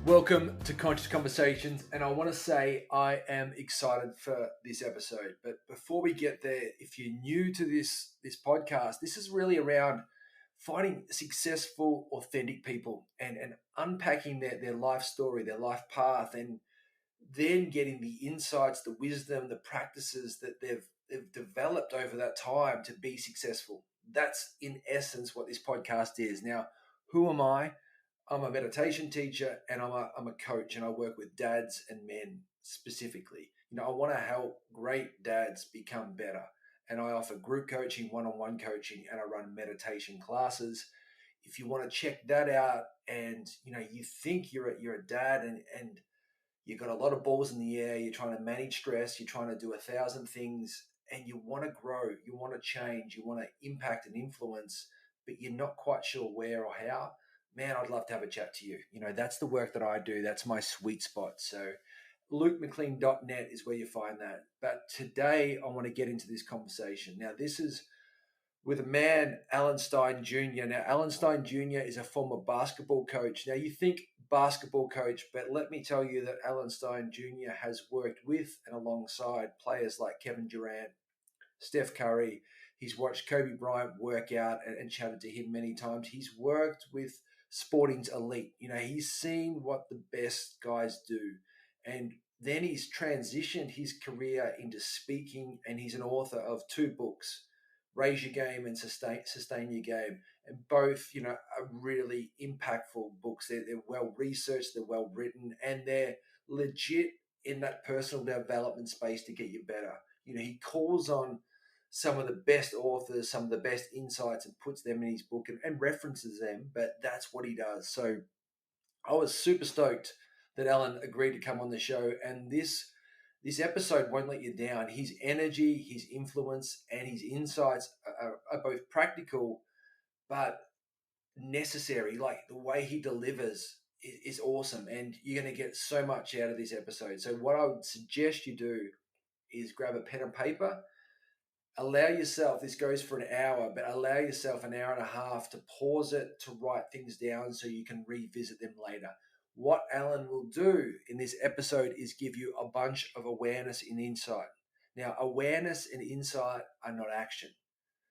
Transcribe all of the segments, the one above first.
Welcome to Conscious Conversations, and I want to say I am excited for this episode. But before we get there, if you're new to this podcast, this is really around finding successful, authentic people and unpacking their life story, their life path, and then getting the insights, the wisdom, the practices that they've developed over that time to be successful. That's in essence what this podcast is. Now, who am I? I'm a meditation teacher and I'm a coach, and I work with dads and men specifically. I want to help great dads become better, and I offer group coaching, one-on-one coaching, and I run meditation classes. If you want to check that out, and you think you're a dad and you've got a lot of balls in the air, you're trying to manage stress, you're trying to do 1,000 things, and you want to grow, you want to change, you want to impact and influence, but you're not quite sure where or how. Man, I'd love to have a chat to you. That's the work that I do. That's my sweet spot. So lukemclean.net is where you find that. But today I want to get into this conversation. Now, this is with a man, Alan Stein Jr. Now, Alan Stein Jr. is a former basketball coach. Now, you think basketball coach, but let me tell you that Alan Stein Jr. has worked with and alongside players like Kevin Durant, Steph Curry. He's watched Kobe Bryant work out and chatted to him many times. He's worked with sporting's elite. He's seen what the best guys do, and then he's transitioned his career into speaking, and he's an author of 2 books, Raise Your Game and Sustain Your Game, and both are really impactful books. They're well researched, they're well written, and they're legit in that personal development space to get you better. He calls on some of the best authors, some of the best insights, and puts them in his book and references them, but that's what he does. So I was super stoked that Alan agreed to come on the show, and this episode won't let you down. His energy, his influence, and his insights are both practical but necessary. Like, the way he delivers is awesome, and you're going to get so much out of this episode. So what I would suggest you do is grab a pen and paper. Allow yourself, this goes for an hour, but allow yourself an hour and a half to pause it, to write things down so you can revisit them later. What Alan will do in this episode is give you a bunch of awareness and insight. Now, awareness and insight are not action.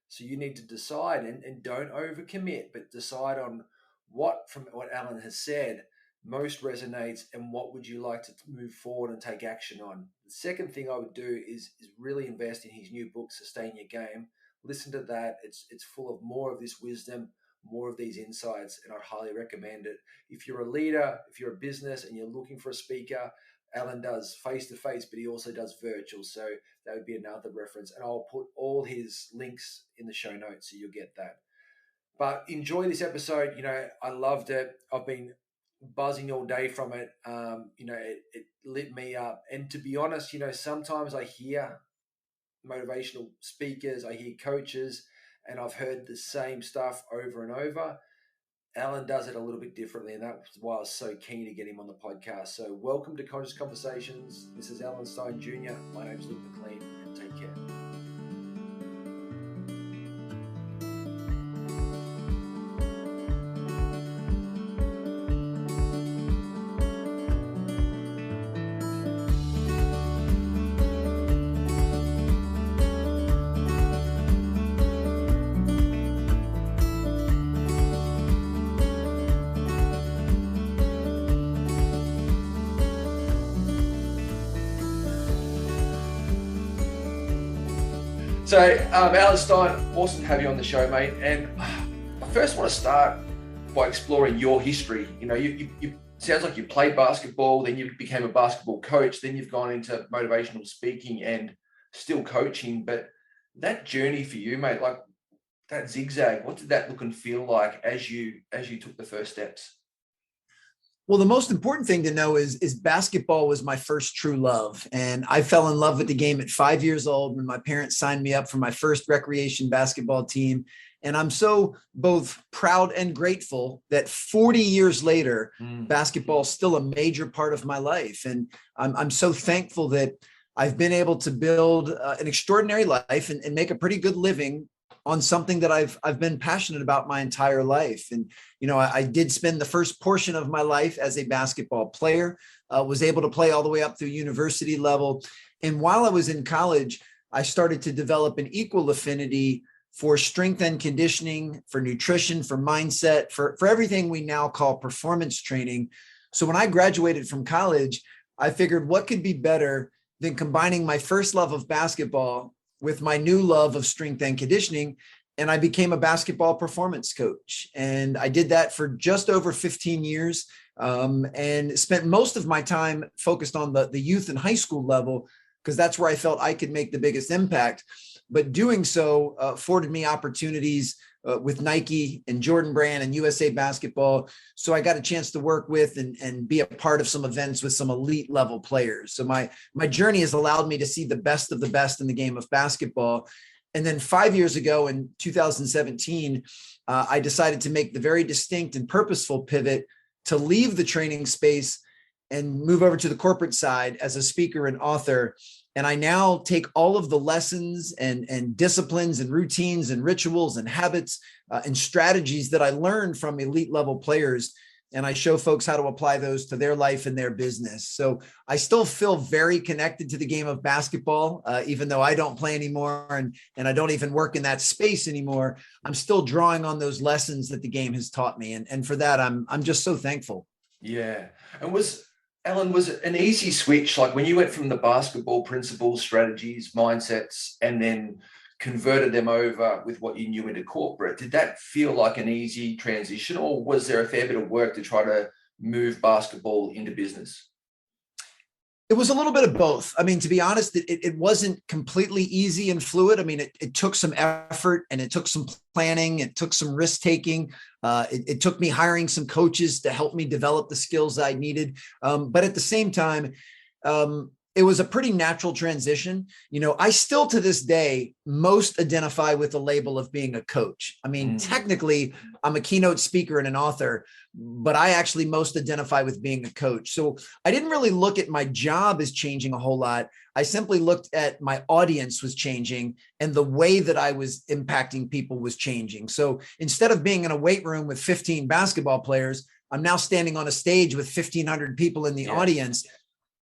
So you need to decide, and don't overcommit, but decide on what from what Alan has said most resonates, and what would you like to move forward and take action on. The second thing I would do is really invest in his new book, Sustain Your Game. Listen to that. It's full of more of this wisdom, more of these insights, and I'd highly recommend it. If you're a leader, if you're a business and you're looking for a speaker, Alan does face-to-face, but he also does virtual. So that would be another reference. And I'll put all his links in the show notes so you'll get that. But enjoy this episode. I loved it. I've been buzzing all day from it. It lit me up. And to be honest, sometimes I hear motivational speakers, I hear coaches, and I've heard the same stuff over and over. Alan does it a little bit differently, and that's why I was so keen to get him on the podcast. So welcome to Conscious Conversations. This is Alan Stein Jr. My name's Luke McLean, and take care. So, Alan Stein, awesome to have you on the show, mate. And I first want to start by exploring your history. You sounds like you played basketball, then you became a basketball coach, then you've gone into motivational speaking and still coaching. But that journey for you, mate, like that zigzag, what did that look and feel like as you took the first steps? Well, the most important thing to know is basketball was my first true love. And I fell in love with the game at 5 years old when my parents signed me up for my first recreation basketball team. And I'm so both proud and grateful that 40 years later, basketball is still a major part of my life. And I'm so thankful that I've been able to build an extraordinary life and make a pretty good living on something that I've been passionate about my entire life. And, I did spend the first portion of my life as a basketball player, was able to play all the way up through university level. And while I was in college, I started to develop an equal affinity for strength and conditioning, for nutrition, for mindset, for everything we now call performance training. So when I graduated from college, I figured what could be better than combining my first love of basketball with my new love of strength and conditioning. And I became a basketball performance coach. And I did that for just over 15 years, and spent most of my time focused on the youth and high school level, because that's where I felt I could make the biggest impact. But doing so afforded me opportunities with Nike and Jordan Brand and USA Basketball. So I got a chance to work with and be a part of some events with some elite level players. So my journey has allowed me to see the best of the best in the game of basketball. And then 5 years ago in 2017, I decided to make the very distinct and purposeful pivot to leave the training space and move over to the corporate side as a speaker and author. And I now take all of the lessons and disciplines and routines and rituals and habits and strategies that I learned from elite level players, and I show folks how to apply those to their life and their business. So I still feel very connected to the game of basketball, even though I don't play anymore and I don't even work in that space anymore. I'm still drawing on those lessons that the game has taught me. And for that, I'm just so thankful. Yeah. And Alan, was it an easy switch? Like when you went from the basketball principles, strategies, mindsets, and then converted them over with what you knew into corporate, did that feel like an easy transition, or was there a fair bit of work to try to move basketball into business? It was a little bit of both. I mean, to be honest, it wasn't completely easy and fluid. I mean, it took some effort and it took some planning. It took some risk taking. It took me hiring some coaches to help me develop the skills I needed. But at the same time, it was a pretty natural transition. I still to this day most identify with the label of being a coach. I mean, technically, I'm a keynote speaker and an author, but I actually most identify with being a coach. So I didn't really look at my job as changing a whole lot. I simply looked at my audience was changing and the way that I was impacting people was changing. So instead of being in a weight room with 15 basketball players, I'm now standing on a stage with 1,500 people in the audience.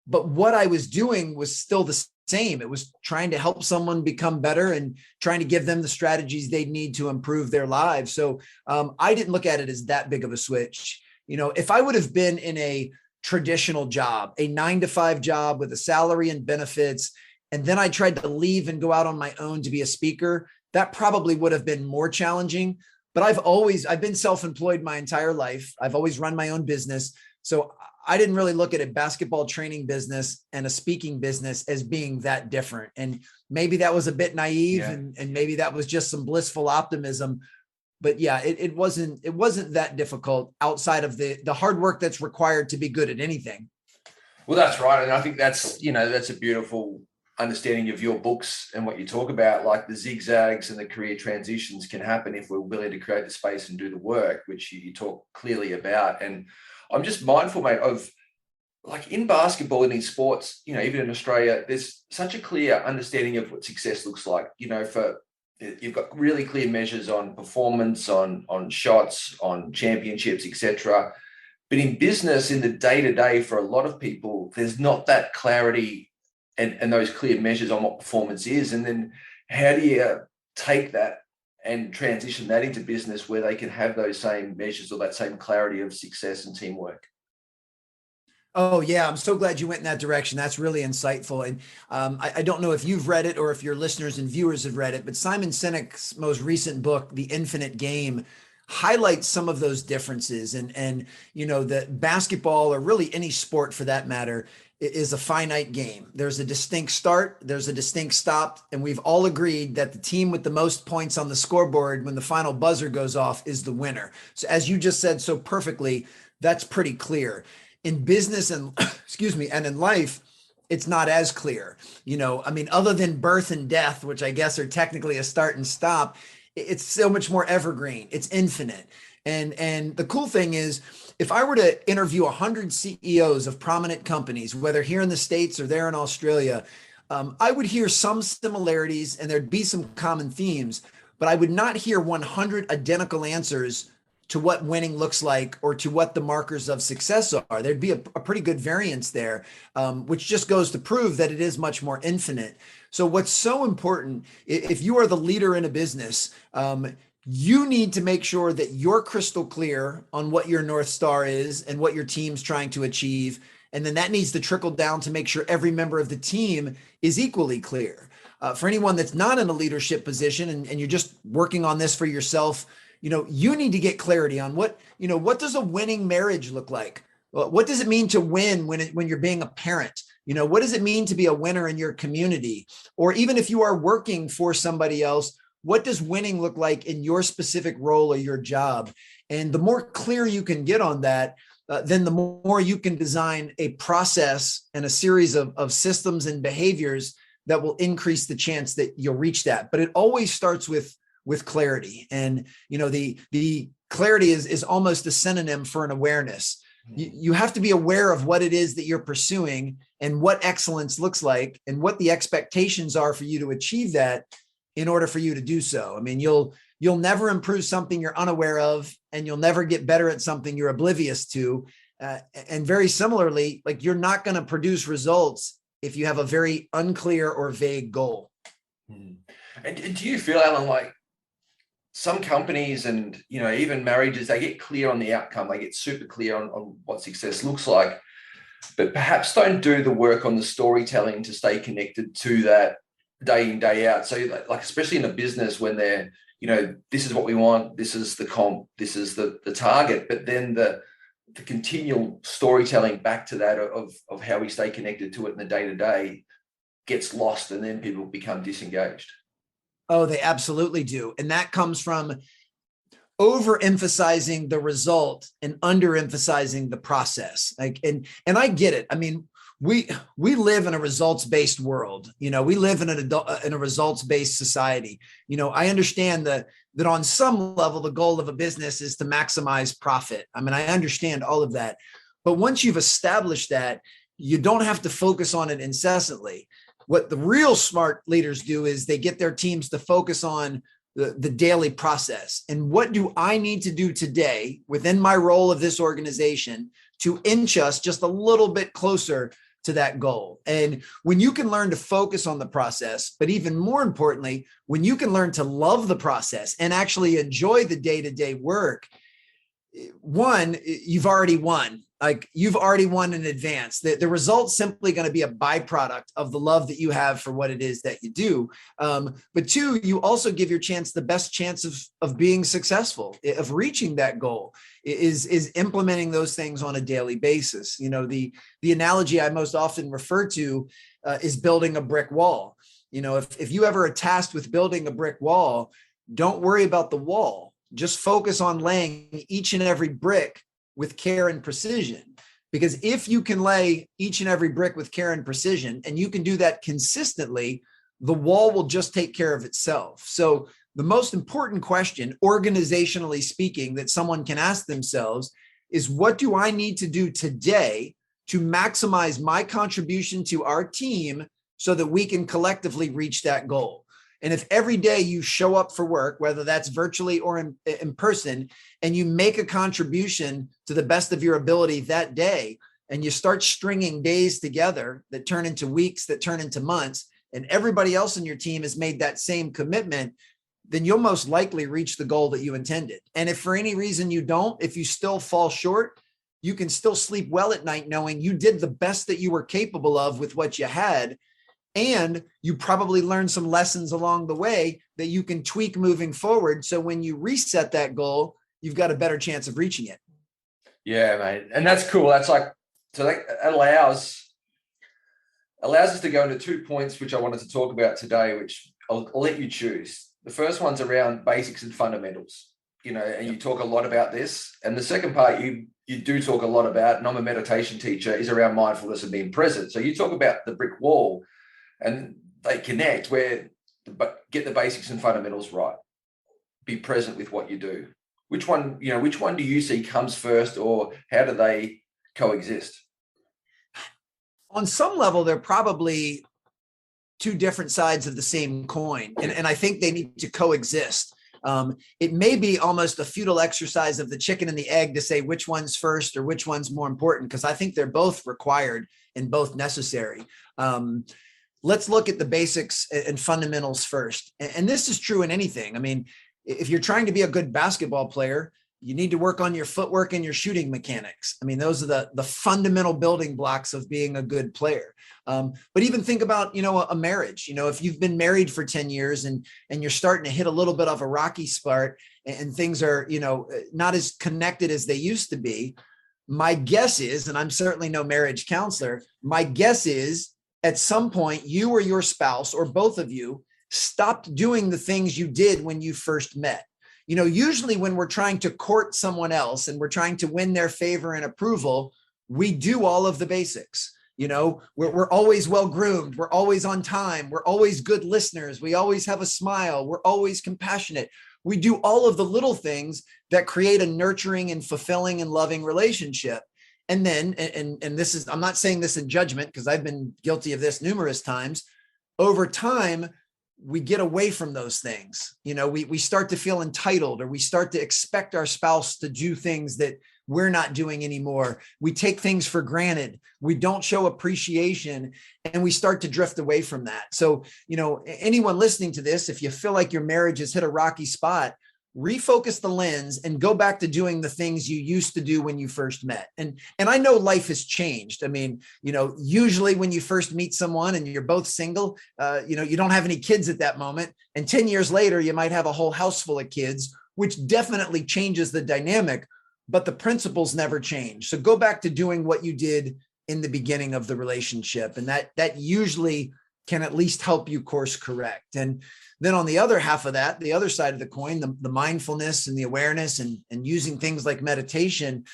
But what I was doing was still the same. It was trying to help someone become better and trying to give them the strategies they need to improve their lives. So I didn't look at it as that big of a switch. If I would have been in a traditional job, a 9-to-5 job with a salary and benefits, and then I tried to leave and go out on my own to be a speaker, that probably would have been more challenging. But I've been self-employed my entire life. I've always run my own business. So I didn't really look at a basketball training business and a speaking business as being that different. And maybe that was a bit naive and maybe that was just some blissful optimism. But yeah, it wasn't that difficult outside of the hard work that's required to be good at anything. Well, that's right. And I think that's a beautiful understanding of your books and what you talk about. Like the zigzags and the career transitions can happen if we're willing to create the space and do the work, which you talk clearly about. And I'm just mindful, mate, of like in basketball and in sports, even in Australia, there's such a clear understanding of what success looks like. You've got really clear measures on performance, on shots, on championships, etc. But in business, in the day-to-day, for a lot of people, there's not that clarity and those clear measures on what performance is. And then how do you take that and transition that into business where they can have those same measures or that same clarity of success and teamwork? Oh, yeah. I'm so glad you went in that direction. That's really insightful. And I don't know if you've read it or if your listeners and viewers have read it, but Simon Sinek's most recent book, The Infinite Game, highlights some of those differences. And that basketball, or really any sport for that matter, is a finite game. There's a distinct start, there's a distinct stop, and we've all agreed that the team with the most points on the scoreboard when the final buzzer goes off is the winner. So as you just said so perfectly, that's pretty clear. In business and and in life, it's not as clear. Other than birth and death, which I guess are technically a start and stop, it's so much more evergreen. It's infinite. And the cool thing is, if I were to interview 100 CEOs of prominent companies, whether here in the States or there in Australia, I would hear some similarities and there'd be some common themes. but I would not hear 100 identical answers to what winning looks like or to what the markers of success are. There'd be a pretty good variance there, which just goes to prove that it is much more infinite. So what's so important, if you are the leader in a business, you need to make sure that you're crystal clear on what your North Star is and what your team's trying to achieve. And then that needs to trickle down to make sure every member of the team is equally clear. For anyone that's not in a leadership position and you're just working on this for yourself, you need to get clarity on what does a winning marriage look like? What does it mean to win when you're being a parent? What does it mean to be a winner in your community? Or even if you are working for somebody else, what does winning look like in your specific role or your job? And the more clear you can get on that, then the more you can design a process and a series of systems and behaviors that will increase the chance that you'll reach that. But it always starts with clarity. And, the clarity is almost a synonym for an awareness. You have to be aware of what it is that you're pursuing and what excellence looks like and what the expectations are for you to achieve that in order for you to do so. I mean, you'll never improve something you're unaware of, and you'll never get better at something you're oblivious to. And very similarly, like, you're not going to produce results if you have a very unclear or vague goal. And do you feel, Alan, like some companies and, even marriages, they get clear on the outcome, they get super clear on what success looks like, but perhaps don't do the work on the storytelling to stay connected to that day in, day out. So like, especially in a business when they're, this is what we want, this is the comp, this is the target, but then the continual storytelling back to that of how we stay connected to it in the day-to-day gets lost, and then people become disengaged. Oh, they absolutely do. And that comes from overemphasizing the result and underemphasizing the process. And I get it. I mean, we live in a results-based world. We live in a results-based society. I understand that on some level, the goal of a business is to maximize profit. I mean, I understand all of that. But once you've established that, you don't have to focus on it incessantly. What the real smart leaders do is they get their teams to focus on the daily process. And what do I need to do today within my role of this organization to inch us just a little bit closer to that goal? And when you can learn to focus on the process, but even more importantly, when you can learn to love the process and actually enjoy the day-to-day work, one, you've already won. Like, you've already won in advance. The result's simply going to be a byproduct of the love that you have for what it is that you do. But two, you also give your chance the best chance of being successful, of reaching that goal, is implementing those things on a daily basis. The analogy I most often refer to is building a brick wall. If you ever are tasked with building a brick wall, don't worry about the wall. Just focus on laying each and every brick with care and precision. Because if you can lay each and every brick with care and precision, and you can do that consistently, the wall will just take care of itself. So the most important question, organizationally speaking, that someone can ask themselves is, what do I need to do today to maximize my contribution to our team so that we can collectively reach that goal? And if every day you show up for work, whether that's virtually or in person, and you make a contribution to the best of your ability that day, and you start stringing days together that turn into weeks, that turn into months, and everybody else in your team has made that same commitment, then you'll most likely reach the goal that you intended. And if for any reason you don't, if you still fall short, you can still sleep well at night knowing you did the best that you were capable of with what you had. And you probably learned some lessons along the way that you can tweak moving forward. So when you reset that goal, you've got a better chance of reaching it. Yeah, mate. And that's cool. That's like, so that allows us to go into 2 points, which I wanted to talk about today, which I'll let you choose. The first one's around basics and fundamentals, and you talk a lot about this. And the second part you do talk a lot about, and I'm a meditation teacher, is around mindfulness and being present. So you talk about the brick wall, and they connect where get the basics and fundamentals right. Be present with what you do. Which one do you see comes first, or how do they coexist? On some level, they're probably two different sides of the same coin. And I think they need to coexist. It may be almost a futile exercise of the chicken and the egg to say which one's first or which one's more important, because I think they're both required and both necessary. Let's look at the basics and fundamentals first. And this is true in anything. I mean, if you're trying to be a good basketball player, you need to work on your footwork and your shooting mechanics. I mean, those are the fundamental building blocks of being a good player. But even think about, a marriage. If you've been married for 10 years and you're starting to hit a little bit of a rocky spot and things are, not as connected as they used to be, my guess is, and I'm certainly no marriage counselor, my guess is at some point you or your spouse or both of you stopped doing the things you did when you first met. Usually when we're trying to court someone else and we're trying to win their favor and approval, we do all of the basics. We're always well-groomed. We're always on time. We're always good listeners. We always have a smile. We're always compassionate. We do all of the little things that create a nurturing and fulfilling and loving relationship. And then, and this is, I'm not saying this in judgment because I've been guilty of this numerous times. Over time, we get away from those things. We start to feel entitled, or we start to expect our spouse to do things that we're not doing anymore. We take things for granted. We don't show appreciation, and we start to drift away from that. So, anyone listening to this, if you feel like your marriage has hit a rocky spot, refocus the lens and go back to doing the things you used to do when you first met. And I know life has changed. I mean, usually when you first meet someone and you're both single, you don't have any kids at that moment. And 10 years later, you might have a whole house full of kids, which definitely changes the dynamic, but the principles never change. So go back to doing what you did in the beginning of the relationship. And that usually can at least help you course correct. And then on the other half of that, the other side of the coin, the mindfulness and the awareness and using things like meditation,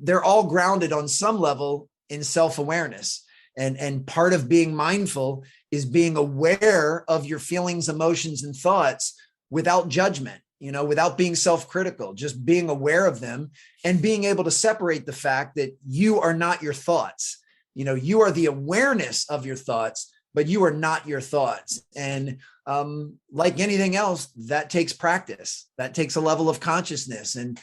they're all grounded on some level in self-awareness. And part of being mindful is being aware of your feelings, emotions, and thoughts without judgment, without being self-critical, just being aware of them and being able to separate the fact that you are not your thoughts. You are the awareness of your thoughts, but you are not your thoughts. And like anything else, that takes practice. That takes a level of consciousness. And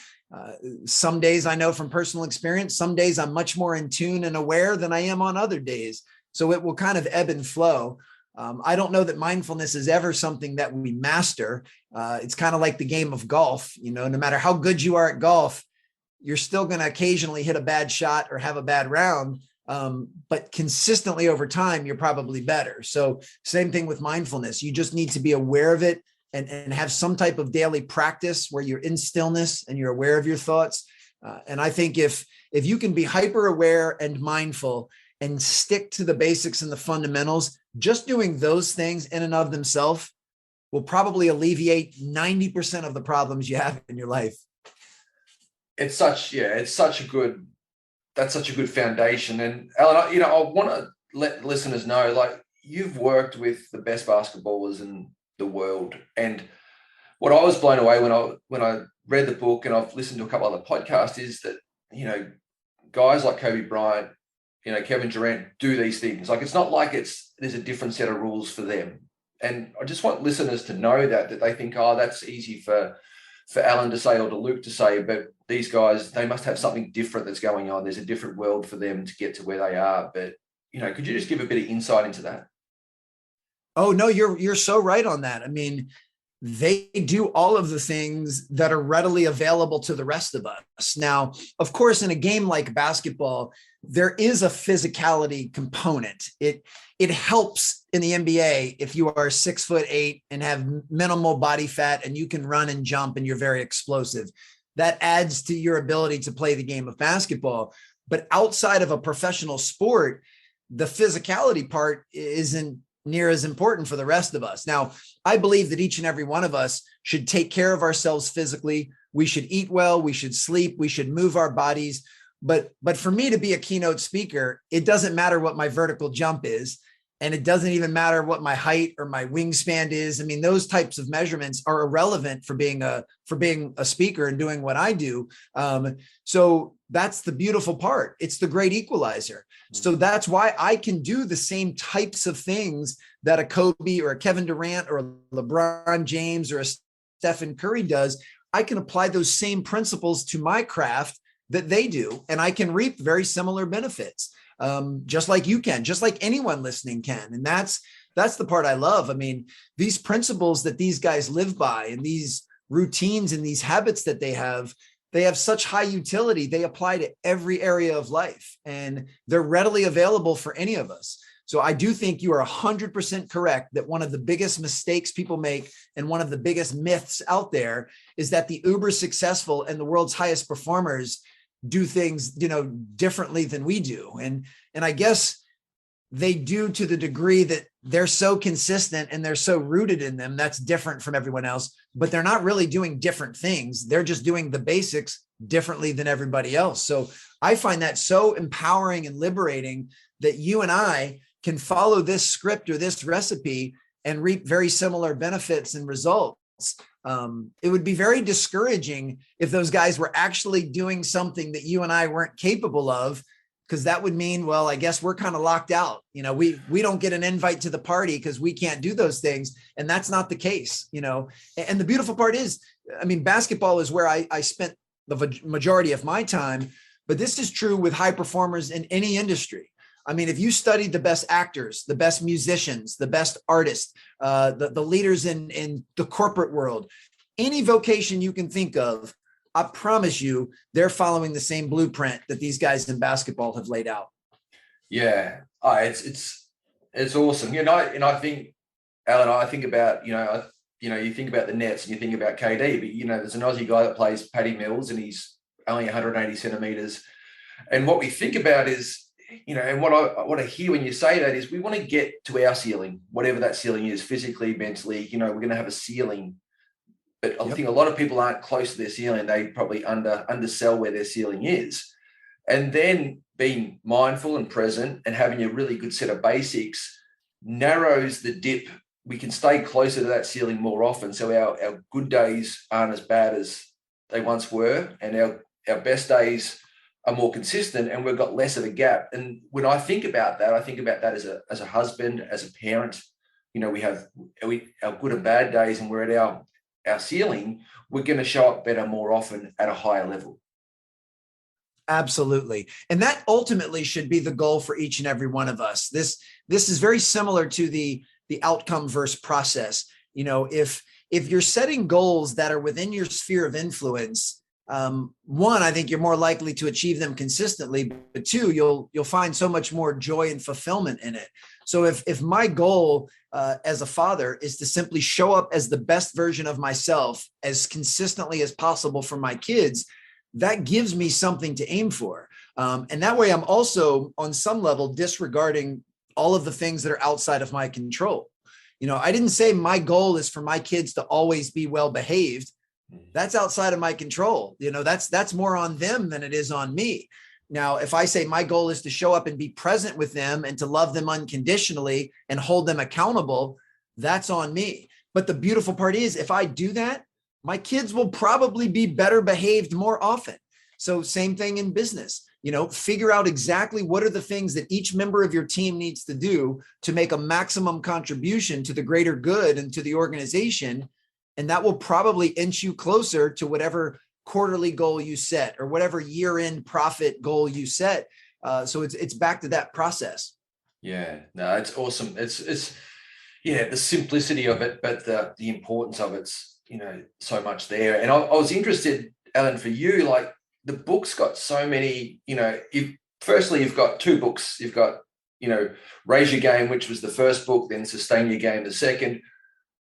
some days, I know from personal experience, some days I'm much more in tune and aware than I am on other days. So it will kind of ebb and flow. I don't know that mindfulness is ever something that we master. It's kind of like the game of golf. No matter how good you are at golf, you're still going to occasionally hit a bad shot or have a bad round. But consistently over time, you're probably better. So same thing with mindfulness. You just need to be aware of it and have some type of daily practice where you're in stillness and you're aware of your thoughts. And I think if you can be hyper aware and mindful and stick to the basics and the fundamentals, just doing those things in and of themselves will probably alleviate 90% of the problems you have in your life. That's such a good foundation. And Alan, I want to let listeners know, like, you've worked with the best basketballers in the world. And what I was blown away when I read the book, and I've listened to a couple other podcasts, is that, guys like Kobe Bryant, Kevin Durant do these things. Like, it's not like there's a different set of rules for them. And I just want listeners to know that they think, oh, that's easy for Alan to say or to Luke to say, but these guys, they must have something different that's going on. There's a different world for them to get to where they are. But, could you just give a bit of insight into that? Oh, no, you're so right on that. I mean, they do all of the things that are readily available to the rest of us. Now, of course, in a game like basketball, there is a physicality component. It helps in the NBA if you are 6'8" and have minimal body fat and you can run and jump and you're very explosive. That adds to your ability to play the game of basketball. But outside of a professional sport, the physicality part isn't near as important for the rest of us. Now, I believe that each and every one of us should take care of ourselves physically. We should eat well, we should sleep, we should move our bodies. But for me to be a keynote speaker, it doesn't matter what my vertical jump is. And it doesn't even matter what my height or my wingspan is. I mean, those types of measurements are irrelevant for being a speaker and doing what I do. So that's the beautiful part. It's the great equalizer. So that's why I can do the same types of things that a Kobe or a Kevin Durant or a LeBron James or a Stephen Curry does. I can apply those same principles to my craft that they do, and I can reap very similar benefits. Just like you can, just like anyone listening can. And that's the part I love. I mean, these principles that these guys live by and these routines and these habits that they have such high utility. They apply to every area of life, and they're readily available for any of us. So I do think you are 100% correct that one of the biggest mistakes people make and one of the biggest myths out there is that the uber successful and the world's highest performers do things, differently than we do. And I guess they do to the degree that they're so consistent and they're so rooted in them. That's different from everyone else, but they're not really doing different things. They're just doing the basics differently than everybody else. So I find that so empowering and liberating that you and I can follow this script or this recipe and reap very similar benefits and results. It would be very discouraging if those guys were actually doing something that you and I weren't capable of, because that would mean, well, I guess we're kind of locked out. We don't get an invite to the party because we can't do those things. And that's not the case, And the beautiful part is, I mean, basketball is where I spent the majority of my time, but this is true with high performers in any industry. I mean, if you studied the best actors, the best musicians, the best artists, the leaders in the corporate world, any vocation you can think of, I promise you, they're following the same blueprint that these guys in basketball have laid out. Yeah, it's awesome. And I think, Alan, I think about, you think about the Nets and you think about KD, but there's an Aussie guy that plays Paddy Mills and he's only 180 centimeters. And what we think about is, and what I hear when you say that is we want to get to our ceiling, whatever that ceiling is, physically, mentally, we're going to have a ceiling. But I think a lot of people aren't close to their ceiling. They probably undersell where their ceiling is. And then being mindful and present and having a really good set of basics narrows the dip. We can stay closer to that ceiling more often. So our good days aren't as bad as they once were. And our best days are more consistent and we've got less of a gap. And when I think about that, as a husband, as a parent, we have our good and bad days and we're at our ceiling, we're going to show up better more often at a higher level. Absolutely. And that ultimately should be the goal for each and every one of us. This is very similar to the outcome versus process. If you're setting goals that are within your sphere of influence, one, I think you're more likely to achieve them consistently, but two, you'll find so much more joy and fulfillment in it. So if my goal as a father is to simply show up as the best version of myself as consistently as possible for my kids, that gives me something to aim for. And that way I'm also on some level disregarding all of the things that are outside of my control. I didn't say my goal is for my kids to always be well behaved. That's outside of my control. That's more on them than it is on me. Now, if I say my goal is to show up and be present with them and to love them unconditionally and hold them accountable, that's on me. But the beautiful part is if I do that, my kids will probably be better behaved more often. So same thing in business, figure out exactly what are the things that each member of your team needs to do to make a maximum contribution to the greater good and to the organization. And that will probably inch you closer to whatever quarterly goal you set or whatever year-end profit goal you set. So it's back to that process. Yeah, no, it's awesome. It's the simplicity of it, but the importance of it's, so much there. And I was interested, Alan, for you, like the book's got so many, firstly, you've got two books. You've got, Raise Your Game, which was the first book, then Sustain Your Game, the second.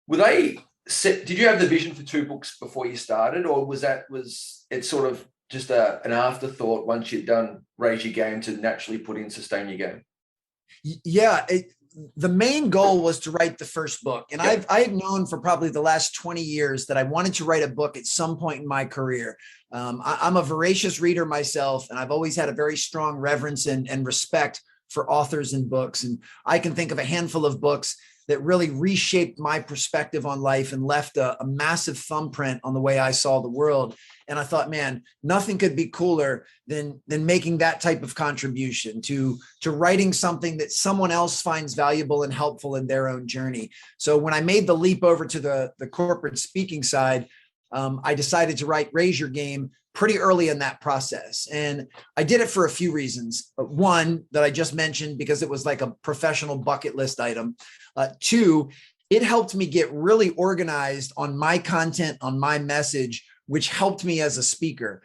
Were they did you have the vision for two books before you started, or was it sort of just an afterthought once you'd done Raise Your Game to naturally put in Sustain Your Game? Yeah, the main goal was to write the first book. And I had known for probably the last 20 years that I wanted to write a book at some point in my career. I'm a voracious reader myself, and I've always had a very strong reverence and respect for authors and books. And I can think of a handful of books that really reshaped my perspective on life and left a massive thumbprint on the way I saw the world. And I thought, man, nothing could be cooler than making that type of contribution to writing something that someone else finds valuable and helpful in their own journey. So when I made the leap over to the corporate speaking side, I decided to write Raise Your Game pretty early in that process. And I did it for a few reasons. One, that I just mentioned, because it was like a professional bucket list item. Two, it helped me get really organized on my content, on my message, which helped me as a speaker.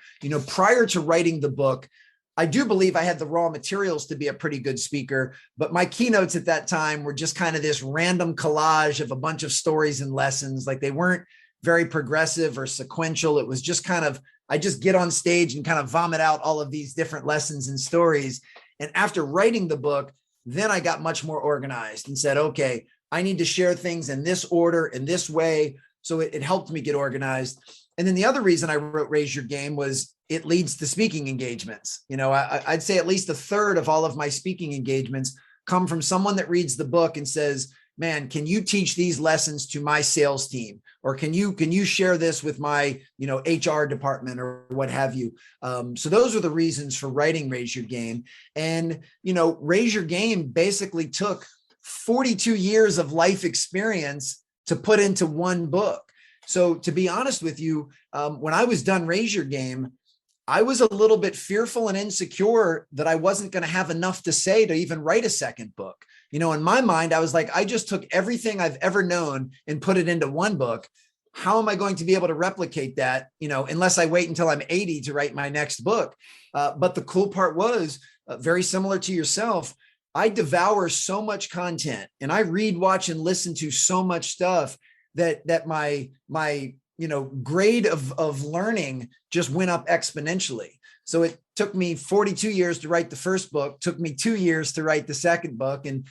Prior to writing the book, I do believe I had the raw materials to be a pretty good speaker, but my keynotes at that time were just kind of this random collage of a bunch of stories and lessons. Like, they weren't very progressive or sequential. It was just kind of, I just get on stage and kind of vomit out all of these different lessons and stories. And after writing the book, then I got much more organized and said, okay, I need to share things in this order, in this way. So it helped me get organized. And then the other reason I wrote Raise Your Game was it leads to speaking engagements. I'd say at least a third of all of my speaking engagements come from someone that reads the book and says, man, can you teach these lessons to my sales team? Or can you share this with my, HR department or what have you? So those are the reasons for writing Raise Your Game. And, Raise Your Game basically took 42 years of life experience to put into one book. So to be honest with you, when I was done Raise Your Game, I was a little bit fearful and insecure that I wasn't going to have enough to say to even write a second book. In my mind, I was like, I just took everything I've ever known and put it into one book. How am I going to be able to replicate that, unless I wait until I'm 80 to write my next book? But the cool part was very similar to yourself. I devour so much content and I read, watch, and listen to so much stuff that my grade of learning just went up exponentially. So it took me 42 years to write the first book, took me 2 years to write the second book. And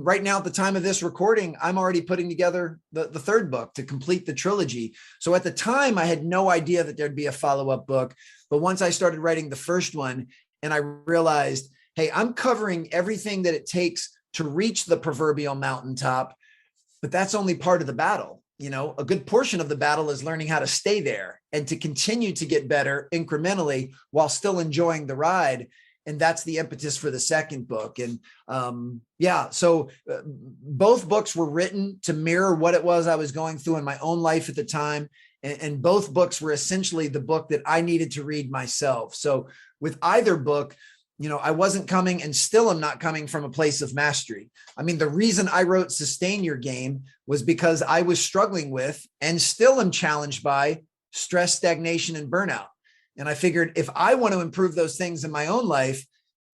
right now at the time of this recording, I'm already putting together the third book to complete the trilogy. So at the time, I had no idea that there'd be a follow-up book. But once I started writing the first one and I realized, hey, I'm covering everything that it takes to reach the proverbial mountaintop, but that's only part of the battle. A good portion of the battle is learning how to stay there and to continue to get better incrementally while still enjoying the ride. And that's the impetus for the second book. And so both books were written to mirror what it was I was going through in my own life at the time. And both books were essentially the book that I needed to read myself. So with either book, I wasn't coming and still am not coming from a place of mastery. I mean, the reason I wrote Sustain Your Game was because I was struggling with and still am challenged by stress, stagnation, and burnout. And I figured if I want to improve those things in my own life,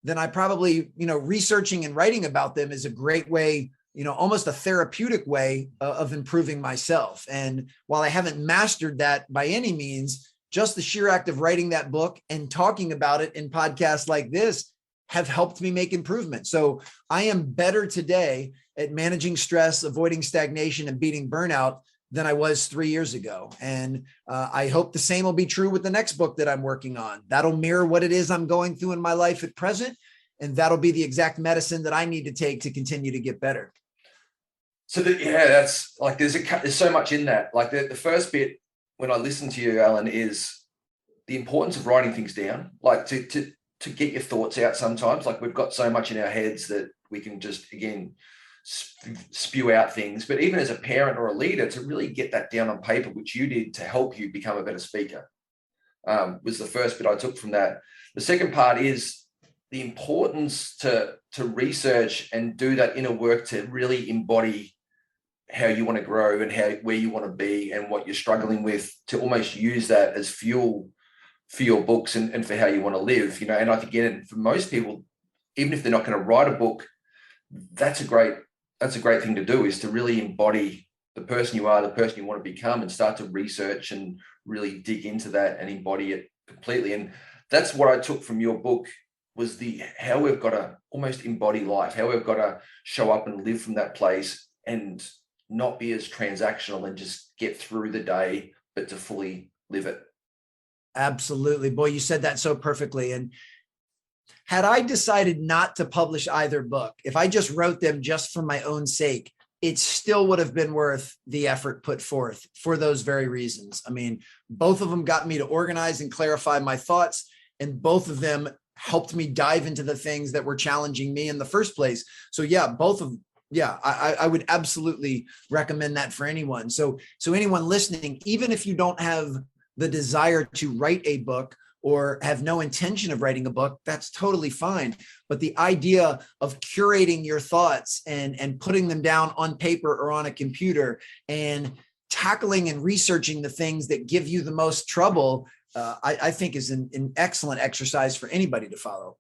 then I probably, researching and writing about them is a great way, almost a therapeutic way of improving myself. And while I haven't mastered that by any means, just the sheer act of writing that book and talking about it in podcasts like this have helped me make improvements. So I am better today at managing stress, avoiding stagnation, and beating burnout than I was 3 years ago. And I hope the same will be true with the next book that I'm working on. That'll mirror what it is I'm going through in my life at present. And that'll be the exact medicine that I need to take to continue to get better. So that's like, there's so much in that. Like the first bit, when I listen to you, Alan, is the importance of writing things down, like to get your thoughts out sometimes. Like we've got so much in our heads that we can just, again, spew out things. But even as a parent or a leader, to really get that down on paper, which you did to help you become a better speaker, was the first bit I took from that. The second part is the importance to research and do that inner work to really embody how you want to grow and where you want to be and what you're struggling with, to almost use that as fuel for your books and for how you want to live, and I think, again, for most people, even if they're not going to write a book, that's a great thing to do, is to really embody the person you are, the person you want to become, and start to research and really dig into that and embody it completely. And that's what I took from your book, was how we've got to almost embody life, how we've got to show up and live from that place and not be as transactional and just get through the day, but to fully live it. Absolutely. Boy, you said that so perfectly. And Had I decided not to publish either book, if I just wrote them just for my own sake, it still would have been worth the effort put forth for those very reasons. I mean, both of them got me to organize and clarify my thoughts, and both of them helped me dive into the things that were challenging me in the first place. So yeah, I would absolutely recommend that for anyone. So anyone listening, even if you don't have the desire to write a book or have no intention of writing a book, that's totally fine. But the idea of curating your thoughts and putting them down on paper or on a computer and tackling and researching the things that give you the most trouble, I think is an excellent exercise for anybody to follow.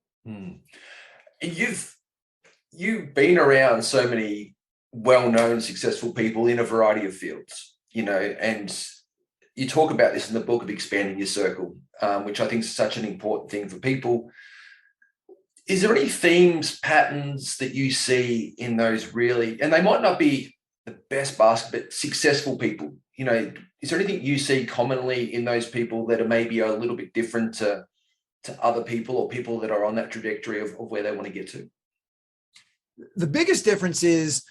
You've been around so many well-known, successful people in a variety of fields, and you talk about this in the book of expanding your circle, which I think is such an important thing for people. Is there any themes, patterns that you see in those really, and they might not be the best basketball, but successful people, is there anything you see commonly in those people that are maybe a little bit different to other people or people that are on that trajectory of where they want to get to? The biggest difference is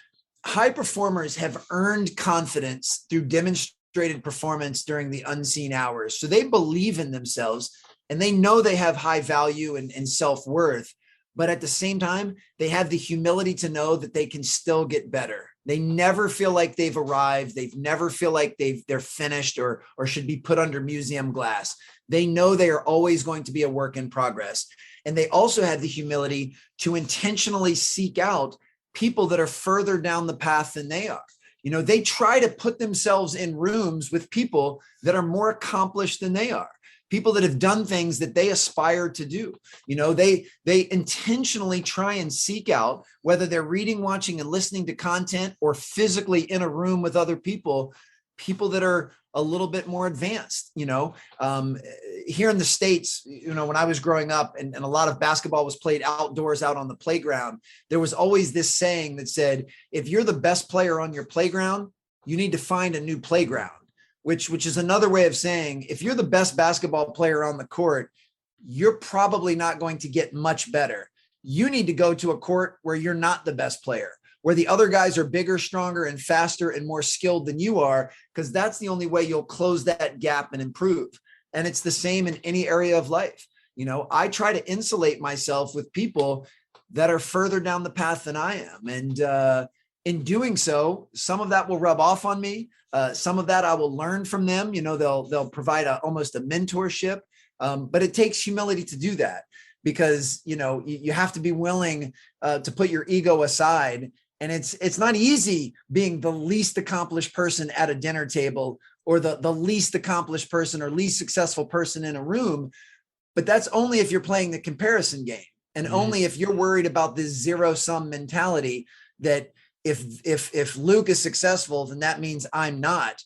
high performers have earned confidence through demonstrated performance during the unseen hours. So they believe in themselves and they know they have high value and self-worth, but at the same time, they have the humility to know that they can still get better. They never feel like they've arrived. They never feel like they're finished or should be put under museum glass. They know they are always going to be a work in progress. And they also have the humility to intentionally seek out people that are further down the path than they are. They try to put themselves in rooms with people that are more accomplished than they are, people that have done things that they aspire to do. They intentionally try and seek out, whether they're reading, watching, and listening to content or physically in a room with other people that are a little bit more advanced. Here in the States, when I was growing up and a lot of basketball was played outdoors out on the playground, there was always this saying that said, if you're the best player on your playground, you need to find a new playground, which is another way of saying, if you're the best basketball player on the court, you're probably not going to get much better. You need to go to a court where you're not the best player, where the other guys are bigger, stronger, and faster and more skilled than you are, because that's the only way you'll close that gap and improve. And it's the same in any area of life. I try to insulate myself with people that are further down the path than I am. And in doing so, some of that will rub off on me. Some of that I will learn from them. They'll provide almost a mentorship, but it takes humility to do that, because, you have to be willing to put your ego aside. And it's not easy being the least accomplished person at a dinner table or the least accomplished person or least successful person in a room. But that's only if you're playing the comparison game, and only if you're worried about this zero-sum mentality that if Luke is successful, then that means I'm not.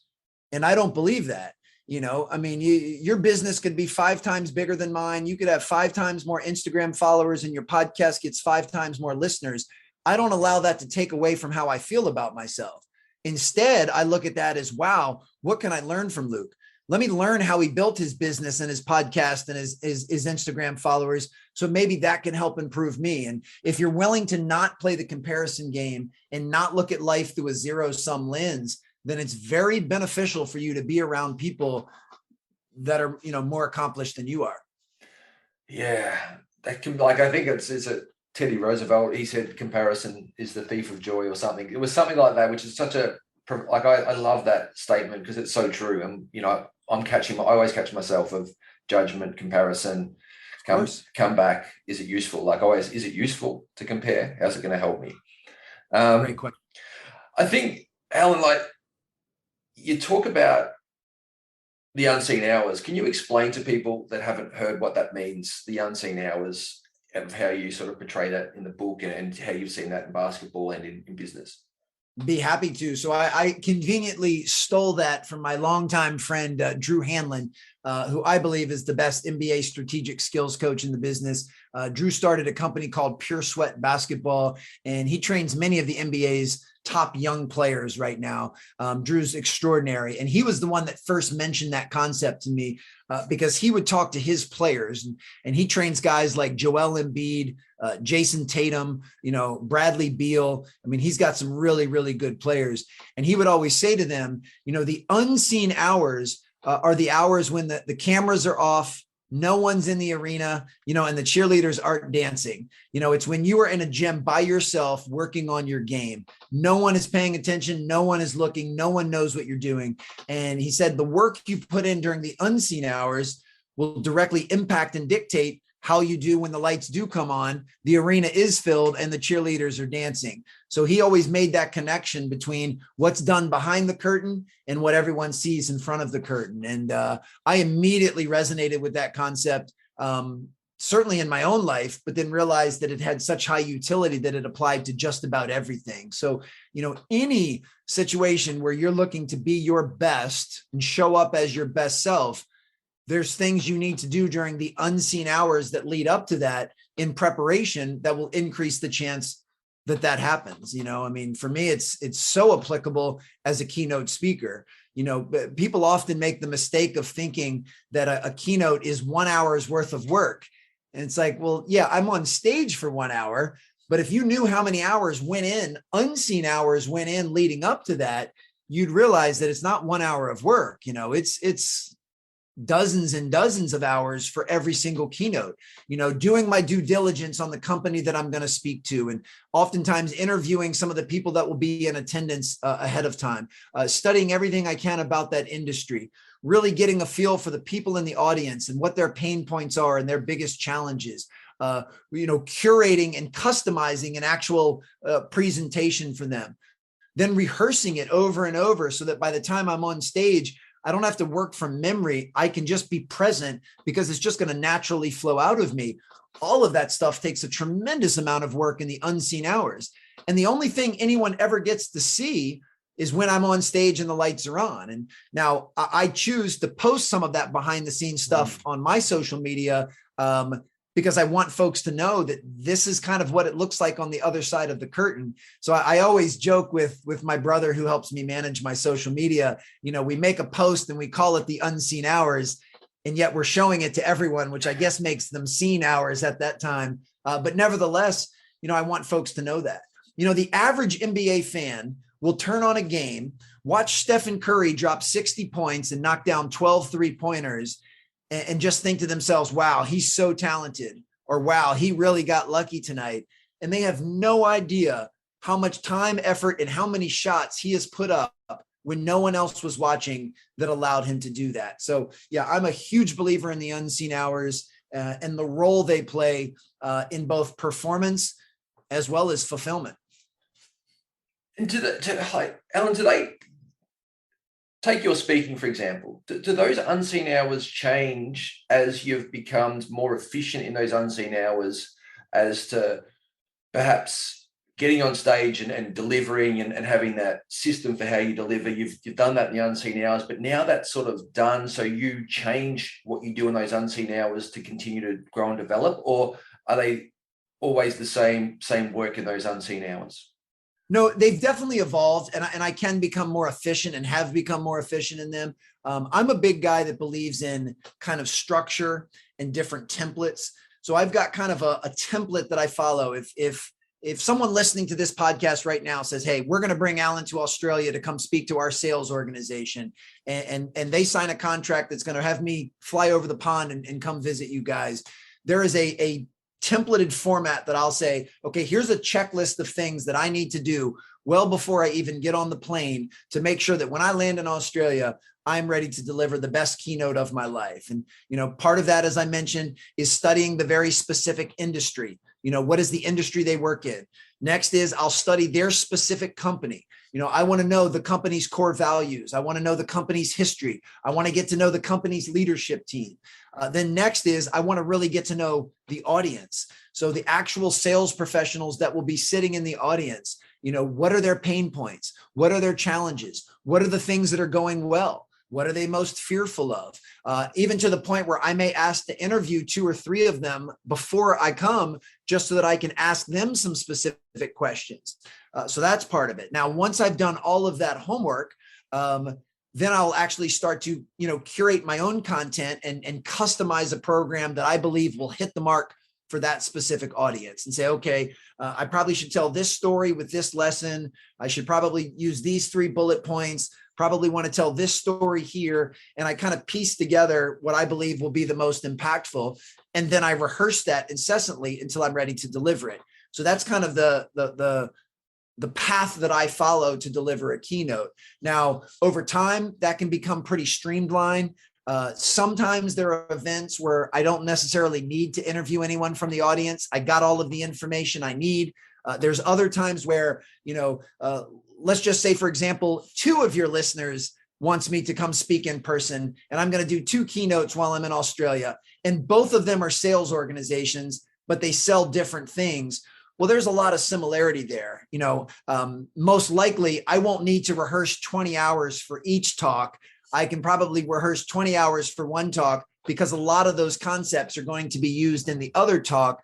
And I don't believe that. Your business could be 5 times bigger than mine. You could have 5 times more Instagram followers and your podcast gets 5 times more listeners. I don't allow that to take away from how I feel about myself. Instead, I look at that as, wow, what can I learn from Luke? Let me learn how he built his business and his podcast and his Instagram followers. So maybe that can help improve me. And if you're willing to not play the comparison game and not look at life through a zero-sum lens, then it's very beneficial for you to be around people that are, more accomplished than you are. Yeah, that can, I think it's a Teddy Roosevelt, he said comparison is the thief of joy or something. It was something like that, which is such a, I love that statement because it's so true. And, I always catch myself of judgment, comparison, come back. Is it useful? Is it useful to compare? How's it going to help me? Great question. I think, Alan, you talk about the unseen hours. Can you explain to people that haven't heard what that means, the unseen hours, of how you sort of portray that in the book and how you've seen that in basketball and in business? Be happy to. So I conveniently stole that from my longtime friend, Drew Hanlon, who I believe is the best NBA strategic skills coach in the business. Drew started a company called Pure Sweat Basketball, and he trains many of the NBA's top young players right now. Drew's extraordinary. And he was the one that first mentioned that concept to me because he would talk to his players, and he trains guys like Joel Embiid, Jason Tatum, Bradley Beal. I mean, he's got some really, really good players. And he would always say to them, the unseen hours are the hours when the cameras are off, no one's in the arena, and the cheerleaders aren't dancing. It's when you are in a gym by yourself working on your game. No one is paying attention. No one is looking. No one knows what you're doing. And he said the work you put in during the unseen hours will directly impact and dictate how you do when the lights do come on, the arena is filled and the cheerleaders are dancing. So he always made that connection between what's done behind the curtain and what everyone sees in front of the curtain. And I immediately resonated with that concept, certainly in my own life, but then realized that it had such high utility that it applied to just about everything. So, any situation where you're looking to be your best and show up as your best self, there's things you need to do during the unseen hours that lead up to that in preparation that will increase the chance that happens. For me, it's so applicable as a keynote speaker. People often make the mistake of thinking that a keynote is 1 hour's worth of work. And it's like, well, yeah, I'm on stage for 1 hour, but if you knew how many hours went in, unseen hours went in leading up to that, you'd realize that it's not 1 hour of work. It's dozens and dozens of hours for every single keynote, doing my due diligence on the company that I'm going to speak to, and oftentimes interviewing some of the people that will be in attendance ahead of time, studying everything I can about that industry, really getting a feel for the people in the audience and what their pain points are and their biggest challenges, curating and customizing an actual presentation for them, then rehearsing it over and over so that by the time I'm on stage, I don't have to work from memory. I can just be present because it's just going to naturally flow out of me. All of that stuff takes a tremendous amount of work in the unseen hours. And the only thing anyone ever gets to see is when I'm on stage and the lights are on. And now I choose to post some of that behind the scenes stuff on my social media because I want folks to know that this is kind of what it looks like on the other side of the curtain. So I always joke with my brother who helps me manage my social media. We make a post and we call it the unseen hours, and yet we're showing it to everyone, which I guess makes them seen hours at that time. But nevertheless, I want folks to know that. The average NBA fan will turn on a game, watch Stephen Curry drop 60 points and knock down 12 3-pointers, and just think to themselves, wow, he's so talented, or wow, he really got lucky tonight. And they have no idea how much time, effort, and how many shots he has put up when no one else was watching that allowed him to do that. So yeah, I'm a huge believer in the unseen hours and the role they play in both performance as well as fulfillment. And Alan, today, take your speaking, for example. Do those unseen hours change as you've become more efficient in those unseen hours as to perhaps getting on stage and delivering and having that system for how you deliver? You've done that in the unseen hours, but now that's sort of done. So you change what you do in those unseen hours to continue to grow and develop, or are they always the same work in those unseen hours? No, they've definitely evolved, and I can become more efficient and have become more efficient in them. I'm a big guy that believes in kind of structure and different templates. So I've got kind of a template that I follow. If someone listening to this podcast right now says, hey, we're going to bring Alan to Australia to come speak to our sales organization, and they sign a contract that's going to have me fly over the pond and come visit you guys, there is a templated format that I'll say, okay, here's a checklist of things that I need to do well before I even get on the plane to make sure that when I land in Australia, I'm ready to deliver the best keynote of my life. And, part of that, as I mentioned, is studying the very specific industry. What is the industry they work in? Next is I'll study their specific company. I want to know the company's core values. I want to know the company's history. I want to get to know the company's leadership team. Then next is I want to really get to know the audience. So the actual sales professionals that will be sitting in the audience, what are their pain points? What are their challenges? What are the things that are going well? What are they most fearful of? Even to the point where I may ask to interview 2 or 3 of them before I come, just so that I can ask them some specific questions. So that's part of it. Now, once I've done all of that homework, then I'll actually start to, curate my own content and customize a program that I believe will hit the mark for that specific audience, and say, okay, I probably should tell this story with this lesson. I should probably use these 3 bullet points, probably want to tell this story here. And I kind of piece together what I believe will be the most impactful. And then I rehearse that incessantly until I'm ready to deliver it. So that's kind of the path that I follow to deliver a keynote. Now, over time, that can become pretty streamlined. Sometimes there are events where I don't necessarily need to interview anyone from the audience. I got all of the information I need. There's other times where, let's just say, for example, 2 of your listeners wants me to come speak in person, and I'm going to do 2 keynotes while I'm in Australia. And both of them are sales organizations, but they sell different things. Well, there's a lot of similarity there. Most likely I won't need to rehearse 20 hours for each talk. I can probably rehearse 20 hours for one talk, because a lot of those concepts are going to be used in the other talk.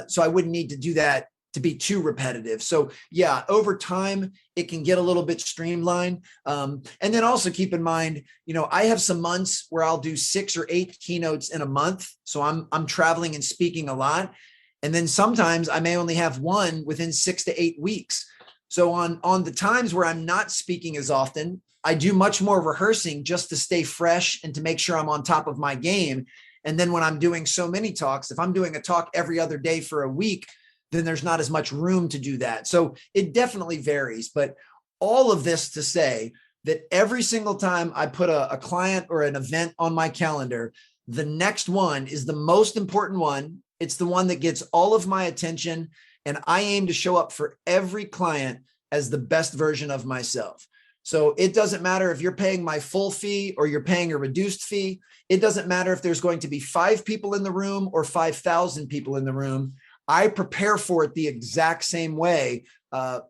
So I wouldn't need to do that to be too repetitive. So yeah, over time, it can get a little bit streamlined. And then also keep in mind, I have some months where I'll do 6 or 8 keynotes in a month. So I'm traveling and speaking a lot. And then sometimes I may only have one within 6 to 8 weeks. So on the times where I'm not speaking as often, I do much more rehearsing just to stay fresh and to make sure I'm on top of my game. And then when I'm doing so many talks, if I'm doing a talk every other day for a week, then there's not as much room to do that. So it definitely varies. But all of this to say that every single time I put a client or an event on my calendar, the next one is the most important one. It's the one that gets all of my attention. And I aim to show up for every client as the best version of myself. So it doesn't matter if you're paying my full fee or you're paying a reduced fee. It doesn't matter if there's going to be 5 people in the room or 5,000 people in the room. I prepare for it the exact same way,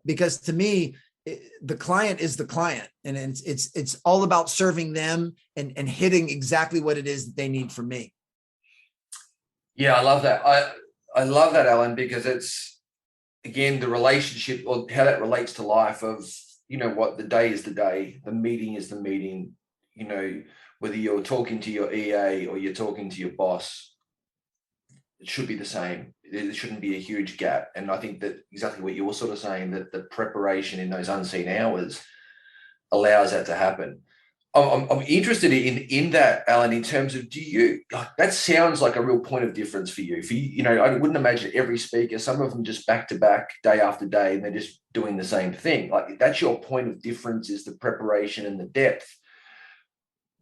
because to me, the client is the client, and it's all about serving them and hitting exactly what it is that they need from me. Yeah, I love that. I love that, Alan, because it's, again, the relationship, or how that relates to life of, what the day is the day, the meeting is the meeting, whether you're talking to your EA or you're talking to your boss, it should be the same. There shouldn't be a huge gap. And I think that exactly what you were sort of saying, that the preparation in those unseen hours allows that to happen. I'm interested in that, Alan, in terms of, that sounds like a real point of difference for you. I wouldn't imagine every speaker, some of them just back to back, day after day, and they're just doing the same thing. Like, that's your point of difference, is the preparation and the depth.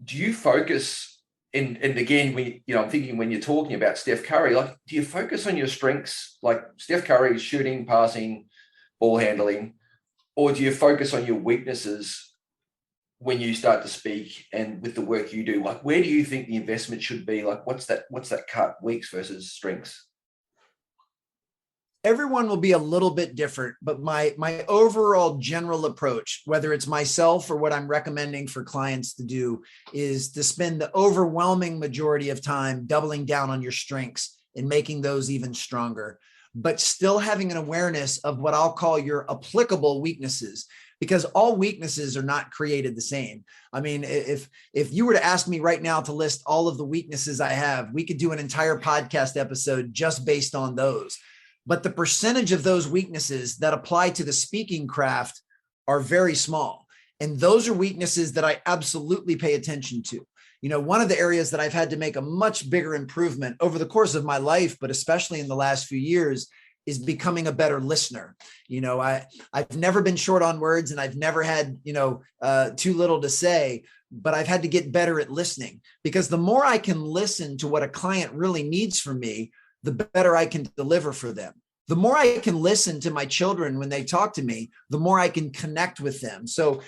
Do you focus, and again, I'm thinking when you're talking about Steph Curry, like, do you focus on your strengths, like Steph Curry, shooting, passing, ball handling, or do you focus on your weaknesses when you start to speak, and with the work you do? Like, where do you think the investment should be? Like, what's that cut, weaks versus strengths? Everyone will be a little bit different, but my overall general approach, whether it's myself or what I'm recommending for clients to do, is to spend the overwhelming majority of time doubling down on your strengths and making those even stronger, but still having an awareness of what I'll call your applicable weaknesses, because all weaknesses are not created the same. I mean, if you were to ask me right now to list all of the weaknesses I have, we could do an entire podcast episode just based on those. But the percentage of those weaknesses that apply to the speaking craft are very small. And those are weaknesses that I absolutely pay attention to. One of the areas that I've had to make a much bigger improvement over the course of my life, but especially in the last few years, is becoming a better listener. I've never been short on words, and I've never had, too little to say, but I've had to get better at listening, because the more I can listen to what a client really needs from me, the better I can deliver for them. The more I can listen to my children when they talk to me, the more I can connect with them. So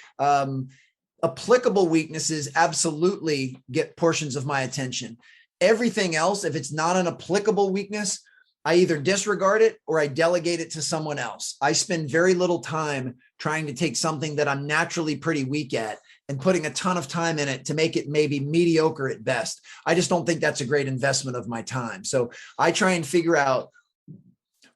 applicable weaknesses absolutely get portions of my attention. Everything else, if it's not an applicable weakness, I either disregard it or I delegate it to someone else. I spend very little time trying to take something that I'm naturally pretty weak at and putting a ton of time in it to make it maybe mediocre at best. I just don't think that's a great investment of my time. So I try and figure out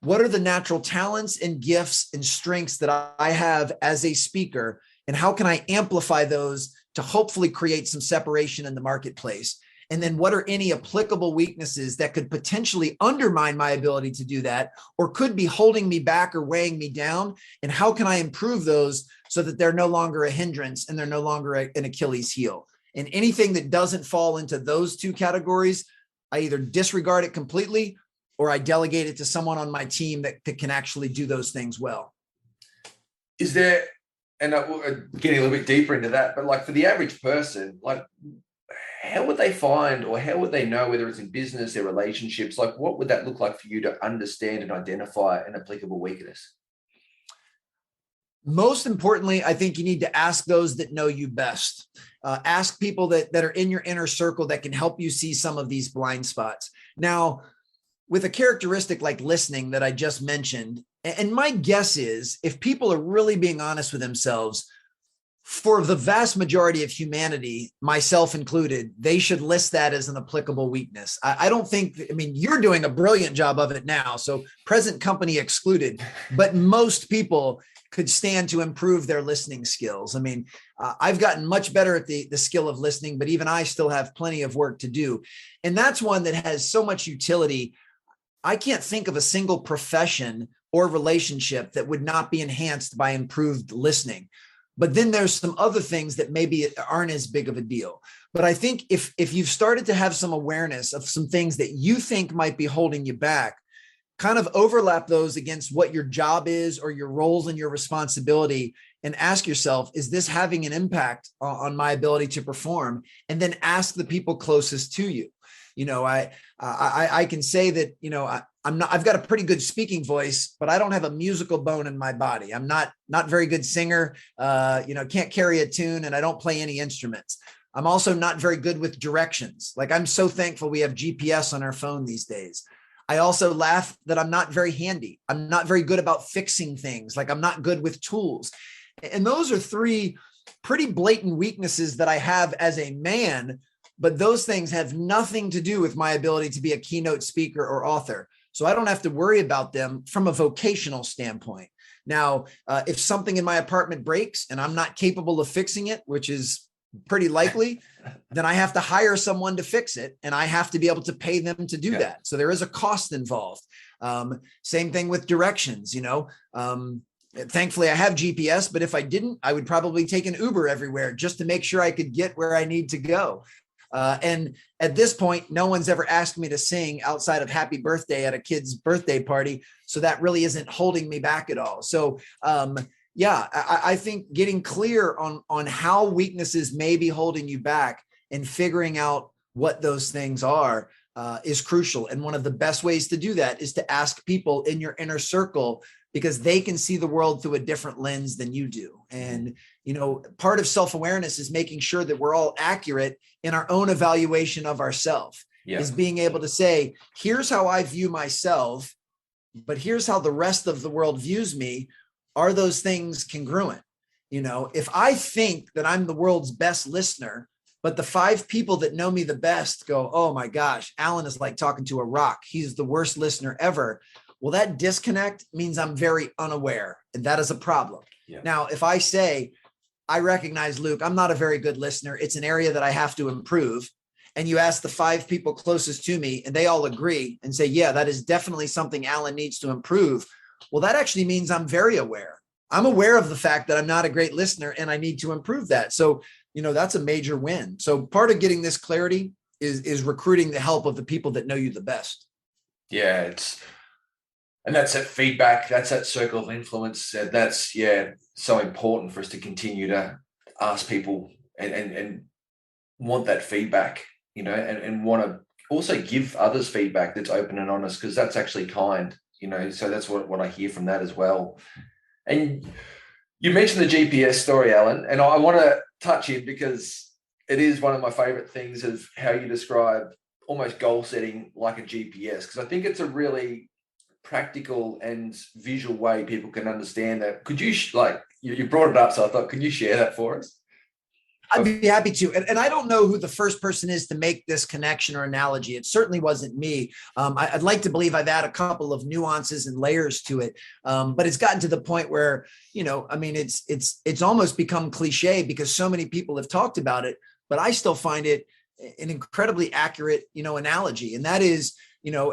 what are the natural talents and gifts and strengths that I have as a speaker, and how can I amplify those to hopefully create some separation in the marketplace? And then what are any applicable weaknesses that could potentially undermine my ability to do that, or could be holding me back or weighing me down? And how can I improve those so that they're no longer a hindrance and they're no longer an Achilles heel? And anything that doesn't fall into those two categories, I either disregard it completely or I delegate it to someone on my team that can actually do those things well. Is there, and getting a little bit deeper into that, but like for the average person, like how would they find, or how would they know, whether it's in business, their relationships, like what would that look like for you to understand and identify an applicable weakness? Most importantly, I think you need to ask those that know you best. Ask people that are in your inner circle that can help you see some of these blind spots. Now, with a characteristic like listening that I just mentioned, and my guess is if people are really being honest with themselves, for the vast majority of humanity, myself included, they should list that as an applicable weakness. I don't think, I mean, you're doing a brilliant job of it now, so present company excluded, but most people could stand to improve their listening skills. I mean, I've gotten much better at the skill of listening, but even I still have plenty of work to do. And that's one that has so much utility. I can't think of a single profession or relationship that would not be enhanced by improved listening. But then there's some other things that maybe aren't as big of a deal. But I think if you've started to have some awareness of some things that you think might be holding you back, kind of overlap those against what your job is or your roles and your responsibility, and ask yourself, is this having an impact on my ability to perform? And then ask the people closest to you. You know, I can say that, you know, I've got a pretty good speaking voice, but I don't have a musical bone in my body. I'm not very good singer, can't carry a tune, and I don't play any instruments. I'm also not very good with directions. Like, I'm so thankful we have GPS on our phone these days. I also laugh that I'm not very handy. I'm not very good about fixing things. Like, I'm not good with tools. And those are three pretty blatant weaknesses that I have as a man, but those things have nothing to do with my ability to be a keynote speaker or author. So I don't have to worry about them from a vocational standpoint. Now, if something in my apartment breaks and I'm not capable of fixing it, which is pretty likely, then I have to hire someone to fix it, and I have to be able to pay them to do that. So there is a cost involved. Same thing with directions, you know. Thankfully, I have GPS, but if I didn't, I would probably take an Uber everywhere just to make sure I could get where I need to go. And at this point, no one's ever asked me to sing outside of happy birthday at a kid's birthday party. So that really isn't holding me back at all. So, I think getting clear on how weaknesses may be holding you back and figuring out what those things are is crucial. And one of the best ways to do that is to ask people in your inner circle, because they can see the world through a different lens than you do. And, you know, part of self-awareness is making sure that we're all accurate in our own evaluation of ourselves, is being able to say, here's how I view myself, but here's how the rest of the world views me. Are those things congruent? You know, if I think that I'm the world's best listener, but the 5 people that know me the best go, oh my gosh, Alan is like talking to a rock. He's the worst listener ever. Well, that disconnect means I'm very unaware, and that is a problem. Yeah. Now, if I say, I recognize, Luke, I'm not a very good listener, it's an area that I have to improve, and you ask the 5 people closest to me and they all agree and say, yeah, that is definitely something Alan needs to improve. Well, that actually means I'm very aware. I'm aware of the fact that I'm not a great listener and I need to improve that. So, you know, that's a major win. So part of getting this clarity is recruiting the help of the people that know you the best. Yeah, and that's that feedback. That's that circle of influence. That's, so important for us to continue to ask people and want that feedback, you know, and want to also give others feedback that's open and honest, because that's actually kind, you know. So that's what I hear from that as well. And you mentioned the GPS story, Alan, and I want to touch it because it is one of my favorite things of how you describe almost goal setting like a GPS, because I think it's a really practical and visual way people can understand that. Could you you brought it up, so I thought, could you share that for us? I'd be happy to. And I don't know who the first person is to make this connection or analogy. It certainly wasn't me. I'd like to believe I've added a couple of nuances and layers to it. But it's gotten to the point where, I mean, it's almost become cliche because so many people have talked about it, but I still find it an incredibly accurate, analogy. And that is,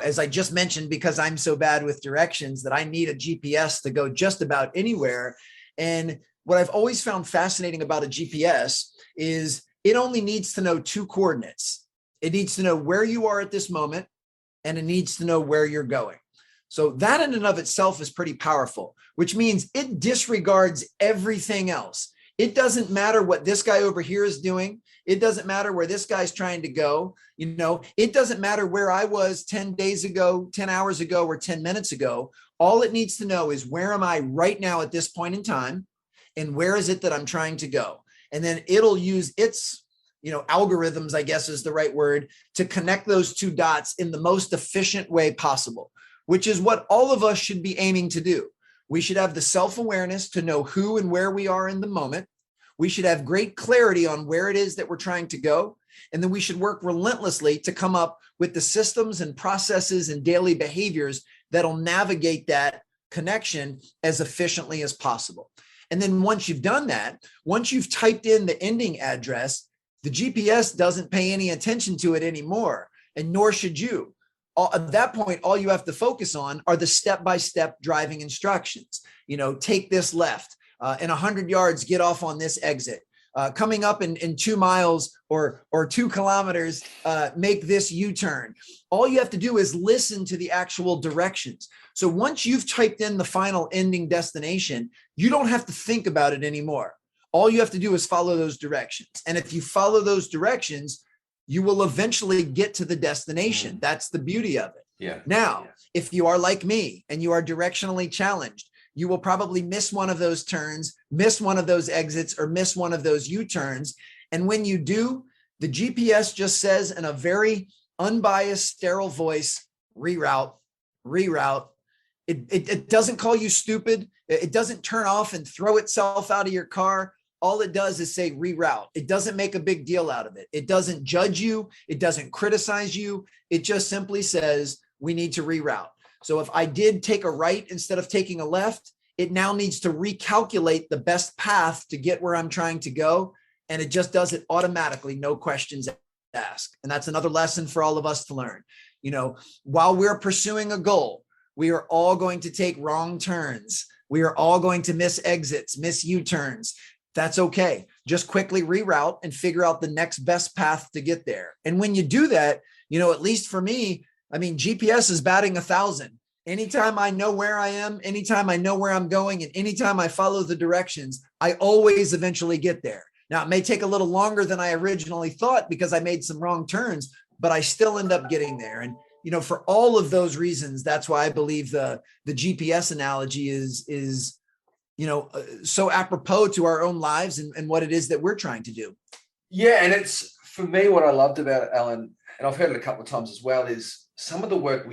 as I just mentioned, because I'm so bad with directions that I need a GPS to go just about anywhere. And what I've always found fascinating about a GPS is it only needs to know two coordinates. It needs to know where you are at this moment, and it needs to know where you're going. So that in and of itself is pretty powerful, which means it disregards everything else. It doesn't matter what this guy over here is doing. It doesn't matter where this guy's trying to go. It doesn't matter where I was 10 days ago, 10 hours ago, or 10 minutes ago. All it needs to know is where am I right now at this point in time, and where is it that I'm trying to go? And then it'll use its, algorithms, I guess is the right word, to connect those two dots in the most efficient way possible, which is what all of us should be aiming to do. We should have the self-awareness to know who and where we are in the moment. We should have great clarity on where it is that we're trying to go. And then we should work relentlessly to come up with the systems and processes and daily behaviors that'll navigate that connection as efficiently as possible. And then once you've done that, once you've typed in the ending address, the GPS doesn't pay any attention to it anymore, and nor should you. At that point, all you have to focus on are the step-by-step driving instructions. Take this left, in 100 yards, get off on this exit. Coming up in 2 miles or 2 kilometers, make this U-turn. All you have to do is listen to the actual directions. So once you've typed in the final ending destination, you don't have to think about it anymore. All you have to do is follow those directions. And if you follow those directions, you will eventually get to the destination. That's the beauty of it. Yeah. Now, if you are like me and you are directionally challenged, you will probably miss one of those turns, miss one of those exits, or miss one of those U-turns. And when you do, the GPS just says in a very unbiased, sterile voice, reroute, reroute. It doesn't call you stupid. It doesn't turn off and throw itself out of your car. All it does is say reroute. It doesn't make a big deal out of it. It doesn't judge you. It doesn't criticize you. It just simply says, we need to reroute. So if I did take a right instead of taking a left, it now needs to recalculate the best path to get where I'm trying to go. And it just does it automatically, no questions asked. And that's another lesson for all of us to learn. While we're pursuing a goal, we are all going to take wrong turns. We are all going to miss exits, miss U-turns. That's okay. Just quickly reroute and figure out the next best path to get there. And when you do that, at least for me, GPS is batting 1,000. Anytime I know where I am, anytime I know where I'm going, and anytime I follow the directions, I always eventually get there. Now, it may take a little longer than I originally thought because I made some wrong turns, but I still end up getting there. And, for all of those reasons, that's why I believe the GPS analogy is so apropos to our own lives and what it is that we're trying to do. Yeah. And it's, for me, what I loved about it, Alan, and I've heard it a couple of times as well, is some of the work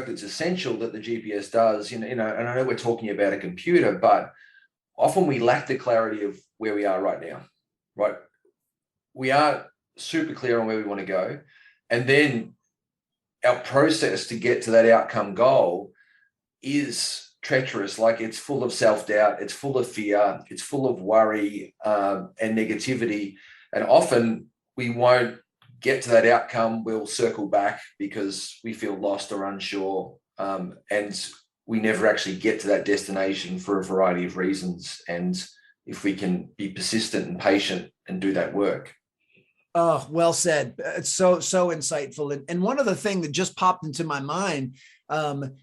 that's essential that the GPS does, and I know we're talking about a computer, but often we lack the clarity of where we are right now, right? We aren't super clear on where we want to go. And then our process to get to that outcome goal is treacherous. Like, it's full of self-doubt, it's full of fear, it's full of worry and negativity. And often we won't get to that outcome. We'll circle back because we feel lost or unsure. And we never actually get to that destination for a variety of reasons. And if we can be persistent and patient and do that work. Oh, well said. It's so insightful. And one other thing that just popped into my mind, the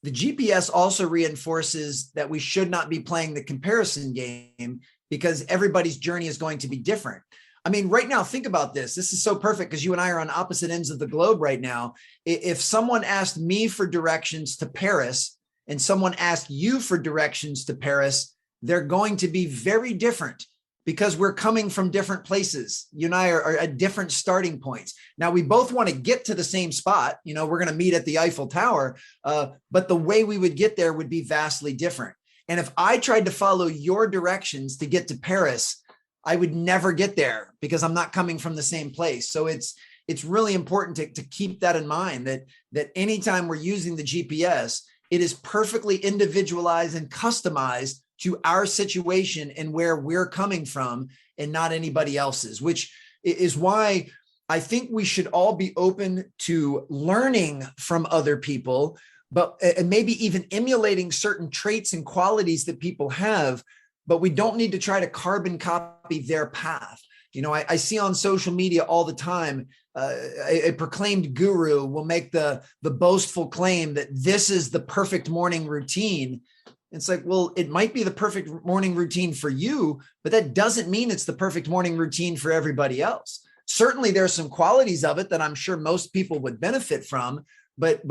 GPS also reinforces that we should not be playing the comparison game because everybody's journey is going to be different. Right now, think about this. This is so perfect because you and I are on opposite ends of the globe right now. If someone asked me for directions to Paris and someone asked you for directions to Paris, they're going to be very different because we're coming from different places. You and I are at different starting points. Now, we both want to get to the same spot. We're going to meet at the Eiffel Tower, but the way we would get there would be vastly different. And if I tried to follow your directions to get to Paris, I would never get there because I'm not coming from the same place. So it's really important to keep that in mind, that anytime we're using the GPS, it is perfectly individualized and customized to our situation and where we're coming from and not anybody else's, which is why I think we should all be open to learning from other people, but and maybe even emulating certain traits and qualities that people have, but we don't need to try to carbon copy their path. I see on social media all the time, a proclaimed guru will make the boastful claim that this is the perfect morning routine. It's like, well, it might be the perfect morning routine for you, but that doesn't mean it's the perfect morning routine for everybody else. Certainly there's some qualities of it that I'm sure most people would benefit from. But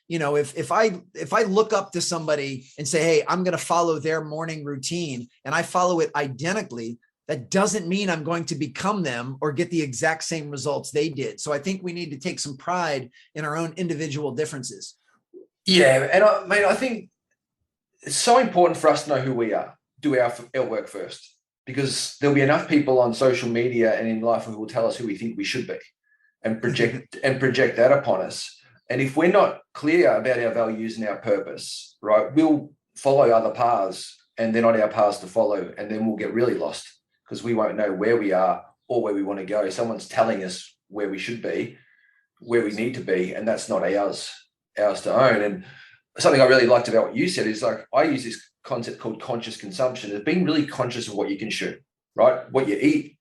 if I look up to somebody and say, hey, I'm going to follow their morning routine and I follow it identically, that doesn't mean I'm going to become them or get the exact same results they did. So I think we need to take some pride in our own individual differences. Yeah. And I think it's so important for us to know who we are, do our work first, because there'll be enough people on social media and in life who will tell us who we think we should be and project that upon us. And if we're not clear about our values and our purpose, right, we'll follow other paths and they're not our paths to follow. And then we'll get really lost because we won't know where we are or where we want to go. Someone's telling us where we should be, where we need to be, and that's not ours to own. And something I really liked about what you said is, like, I use this concept called conscious consumption. It's being really conscious of what you consume, right? What you eat,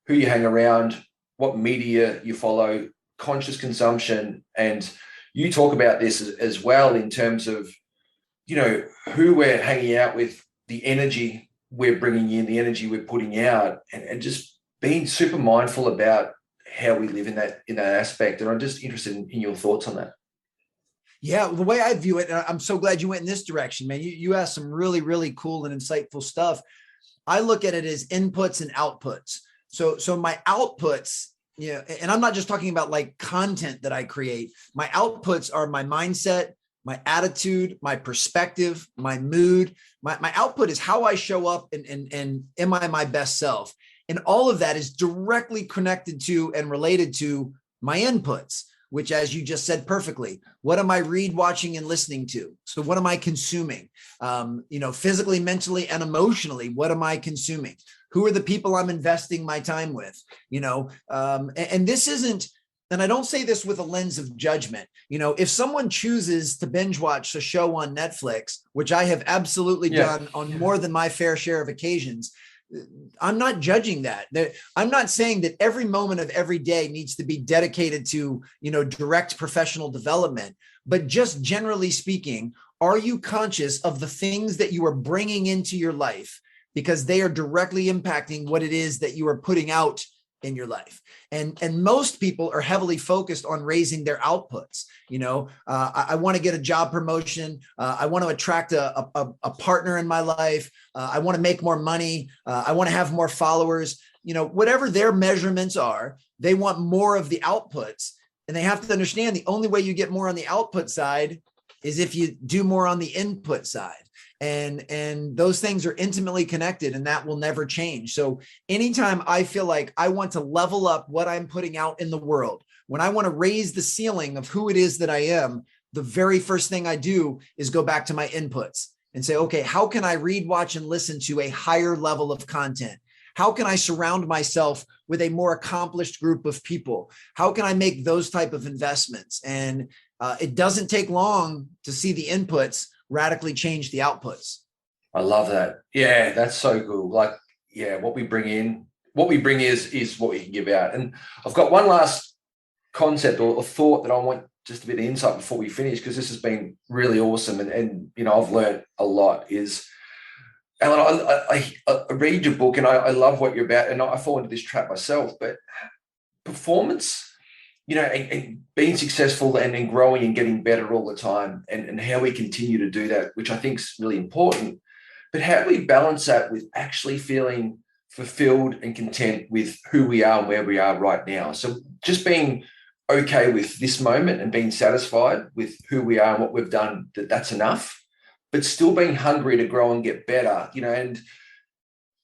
who you hang around, what media you follow, conscious consumption. And you talk about this as well in terms of, who we're hanging out with, the energy we're bringing in, the energy we're putting out, and just being super mindful about how we live in that aspect. And I'm just interested in your thoughts on that. Yeah, the way I view it, and I'm so glad you went in this direction, man. You asked some really, really cool and insightful stuff. I look at it as inputs and outputs. So my outputs, and I'm not just talking about like content that I create. My outputs are my mindset, my attitude, my perspective, my mood. My output is how I show up and am I my best self? And all of that is directly connected to and related to my inputs, which, as you just said perfectly, what am I read, watching, and listening to? So what am I consuming? Physically, mentally, and emotionally, what am I consuming? Who are the people I'm investing my time with? And this isn't, and I don't say this with a lens of judgment. If someone chooses to binge watch a show on Netflix, which I have absolutely done on more than my fair share of occasions, I'm not judging that. I'm not saying that every moment of every day needs to be dedicated to, direct professional development, but just generally speaking, are you conscious of the things that you are bringing into your life? Because they are directly impacting what it is that you are putting out in your life. And most people are heavily focused on raising their outputs. I want to get a job promotion. I want to attract a partner in my life. I want to make more money. I want to have more followers. Whatever their measurements are, they want more of the outputs. And they have to understand the only way you get more on the output side is if you do more on the input side. And those things are intimately connected, and that will never change. So anytime I feel like I want to level up what I'm putting out in the world, when I want to raise the ceiling of who it is that I am, the very first thing I do is go back to my inputs and say, okay, how can I read, watch, and listen to a higher level of content? How can I surround myself with a more accomplished group of people? How can I make those type of investments? And it doesn't take long to see the inputs radically change the outputs. I love that. Yeah, that's so cool. Like, what we bring in, what we bring is what we can give out. And I've got one last concept or thought that I want just a bit of insight before we finish, because this has been really awesome. And I've learned a lot. Is, Alan, I read your book and I love what you're about, and I fall into this trap myself, but performance, and being successful and growing and getting better all the time, and how we continue to do that, which I think is really important. But how do we balance that with actually feeling fulfilled and content with who we are and where we are right now? So just being okay with this moment and being satisfied with who we are and what we've done, that's enough. but still being hungry to grow and get better, and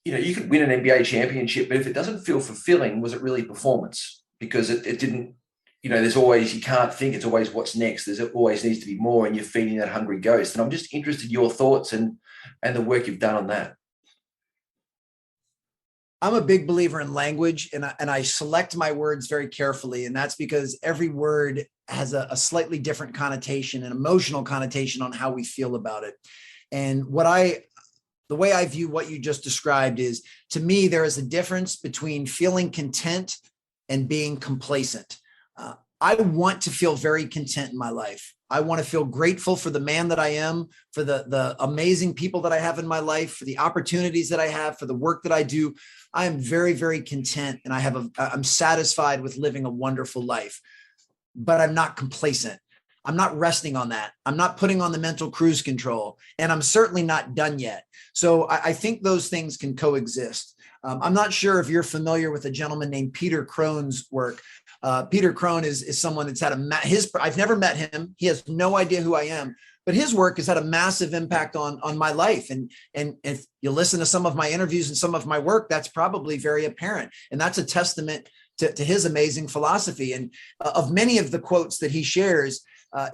you could win an NBA championship, but if it doesn't feel fulfilling, was it really performance? Because it didn't, there's always, you can't think, it's always what's next. There's always needs to be more, and you're feeding that hungry ghost. And I'm just interested in your thoughts and the work you've done on that. I'm a big believer in language, and I select my words very carefully. And that's because every word has a slightly different connotation, an emotional connotation on how we feel about it. And the way I view what you just described is, to me, there is a difference between feeling content and being complacent. I want to feel very content in my life. I want to feel grateful for the man that I am, for the amazing people that I have in my life, for the opportunities that I have, for the work that I do. I am very, very content, and I'm satisfied with living a wonderful life, but I'm not complacent. I'm not resting on that. I'm not putting on the mental cruise control, and I'm certainly not done yet. So I think those things can coexist. I'm not sure if you're familiar with a gentleman named Peter Crone's work. Peter Crone is someone that's had I've never met him. He has no idea who I am, but his work has had a massive impact on my life. And if you listen to some of my interviews and some of my work, that's probably very apparent. And that's a testament to his amazing philosophy. And of many of the quotes that he shares,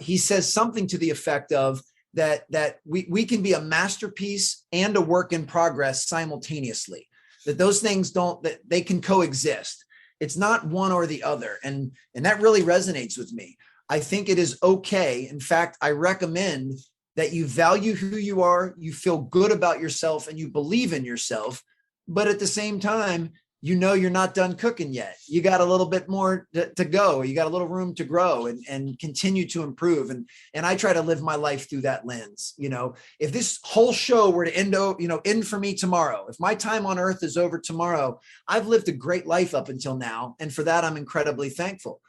he says something to the effect of that we can be a masterpiece and a work in progress simultaneously, that those things that they can coexist. It's not one or the other. And that really resonates with me. I think it is okay. In fact, I recommend that you value who you are, you feel good about yourself, and you believe in yourself. But at the same time, you're not done cooking yet. You got a little bit more to go. You got a little room to grow and continue to improve. And I try to live my life through that lens. If this whole show were to end for me tomorrow, if my time on earth is over tomorrow, I've lived a great life up until now. And for that, I'm incredibly thankful.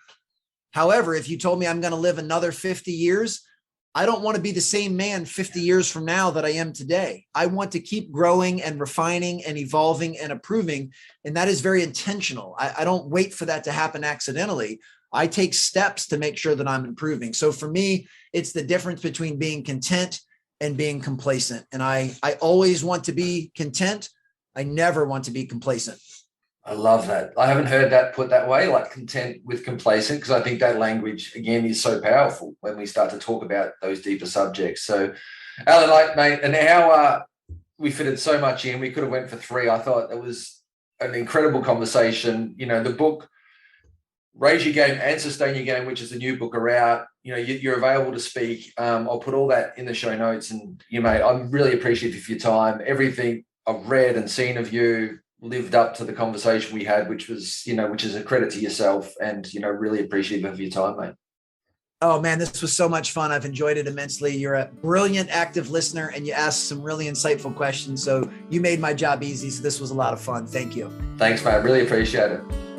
However, if you told me I'm going to live another 50 years, I don't want to be the same man 50 years from now that I am today. I want to keep growing and refining and evolving and improving. And that is very intentional. I don't wait for that to happen accidentally. I take steps to make sure that I'm improving. So for me, it's the difference between being content and being complacent. And I always want to be content. I never want to be complacent. I love that. I haven't heard that put that way, like content with complacent, because I think that language, again, is so powerful when we start to talk about those deeper subjects. So, Alan, mate, and how we fitted so much in. We could have went for 3. I thought it was an incredible conversation. The book, Raise Your Game and Sustain Your Game, which is the new book, are out. You're available to speak. I'll put all that in the show notes. And mate, I'm really appreciative for your time. Everything I've read and seen of you lived up to the conversation we had, which is a credit to yourself, and really appreciative of your time, mate. Oh man, this was so much fun. I've enjoyed it immensely. You're a brilliant, active listener, and you asked some really insightful questions. So you made my job easy. So this was a lot of fun. Thank you. Thanks, mate. Really appreciate it.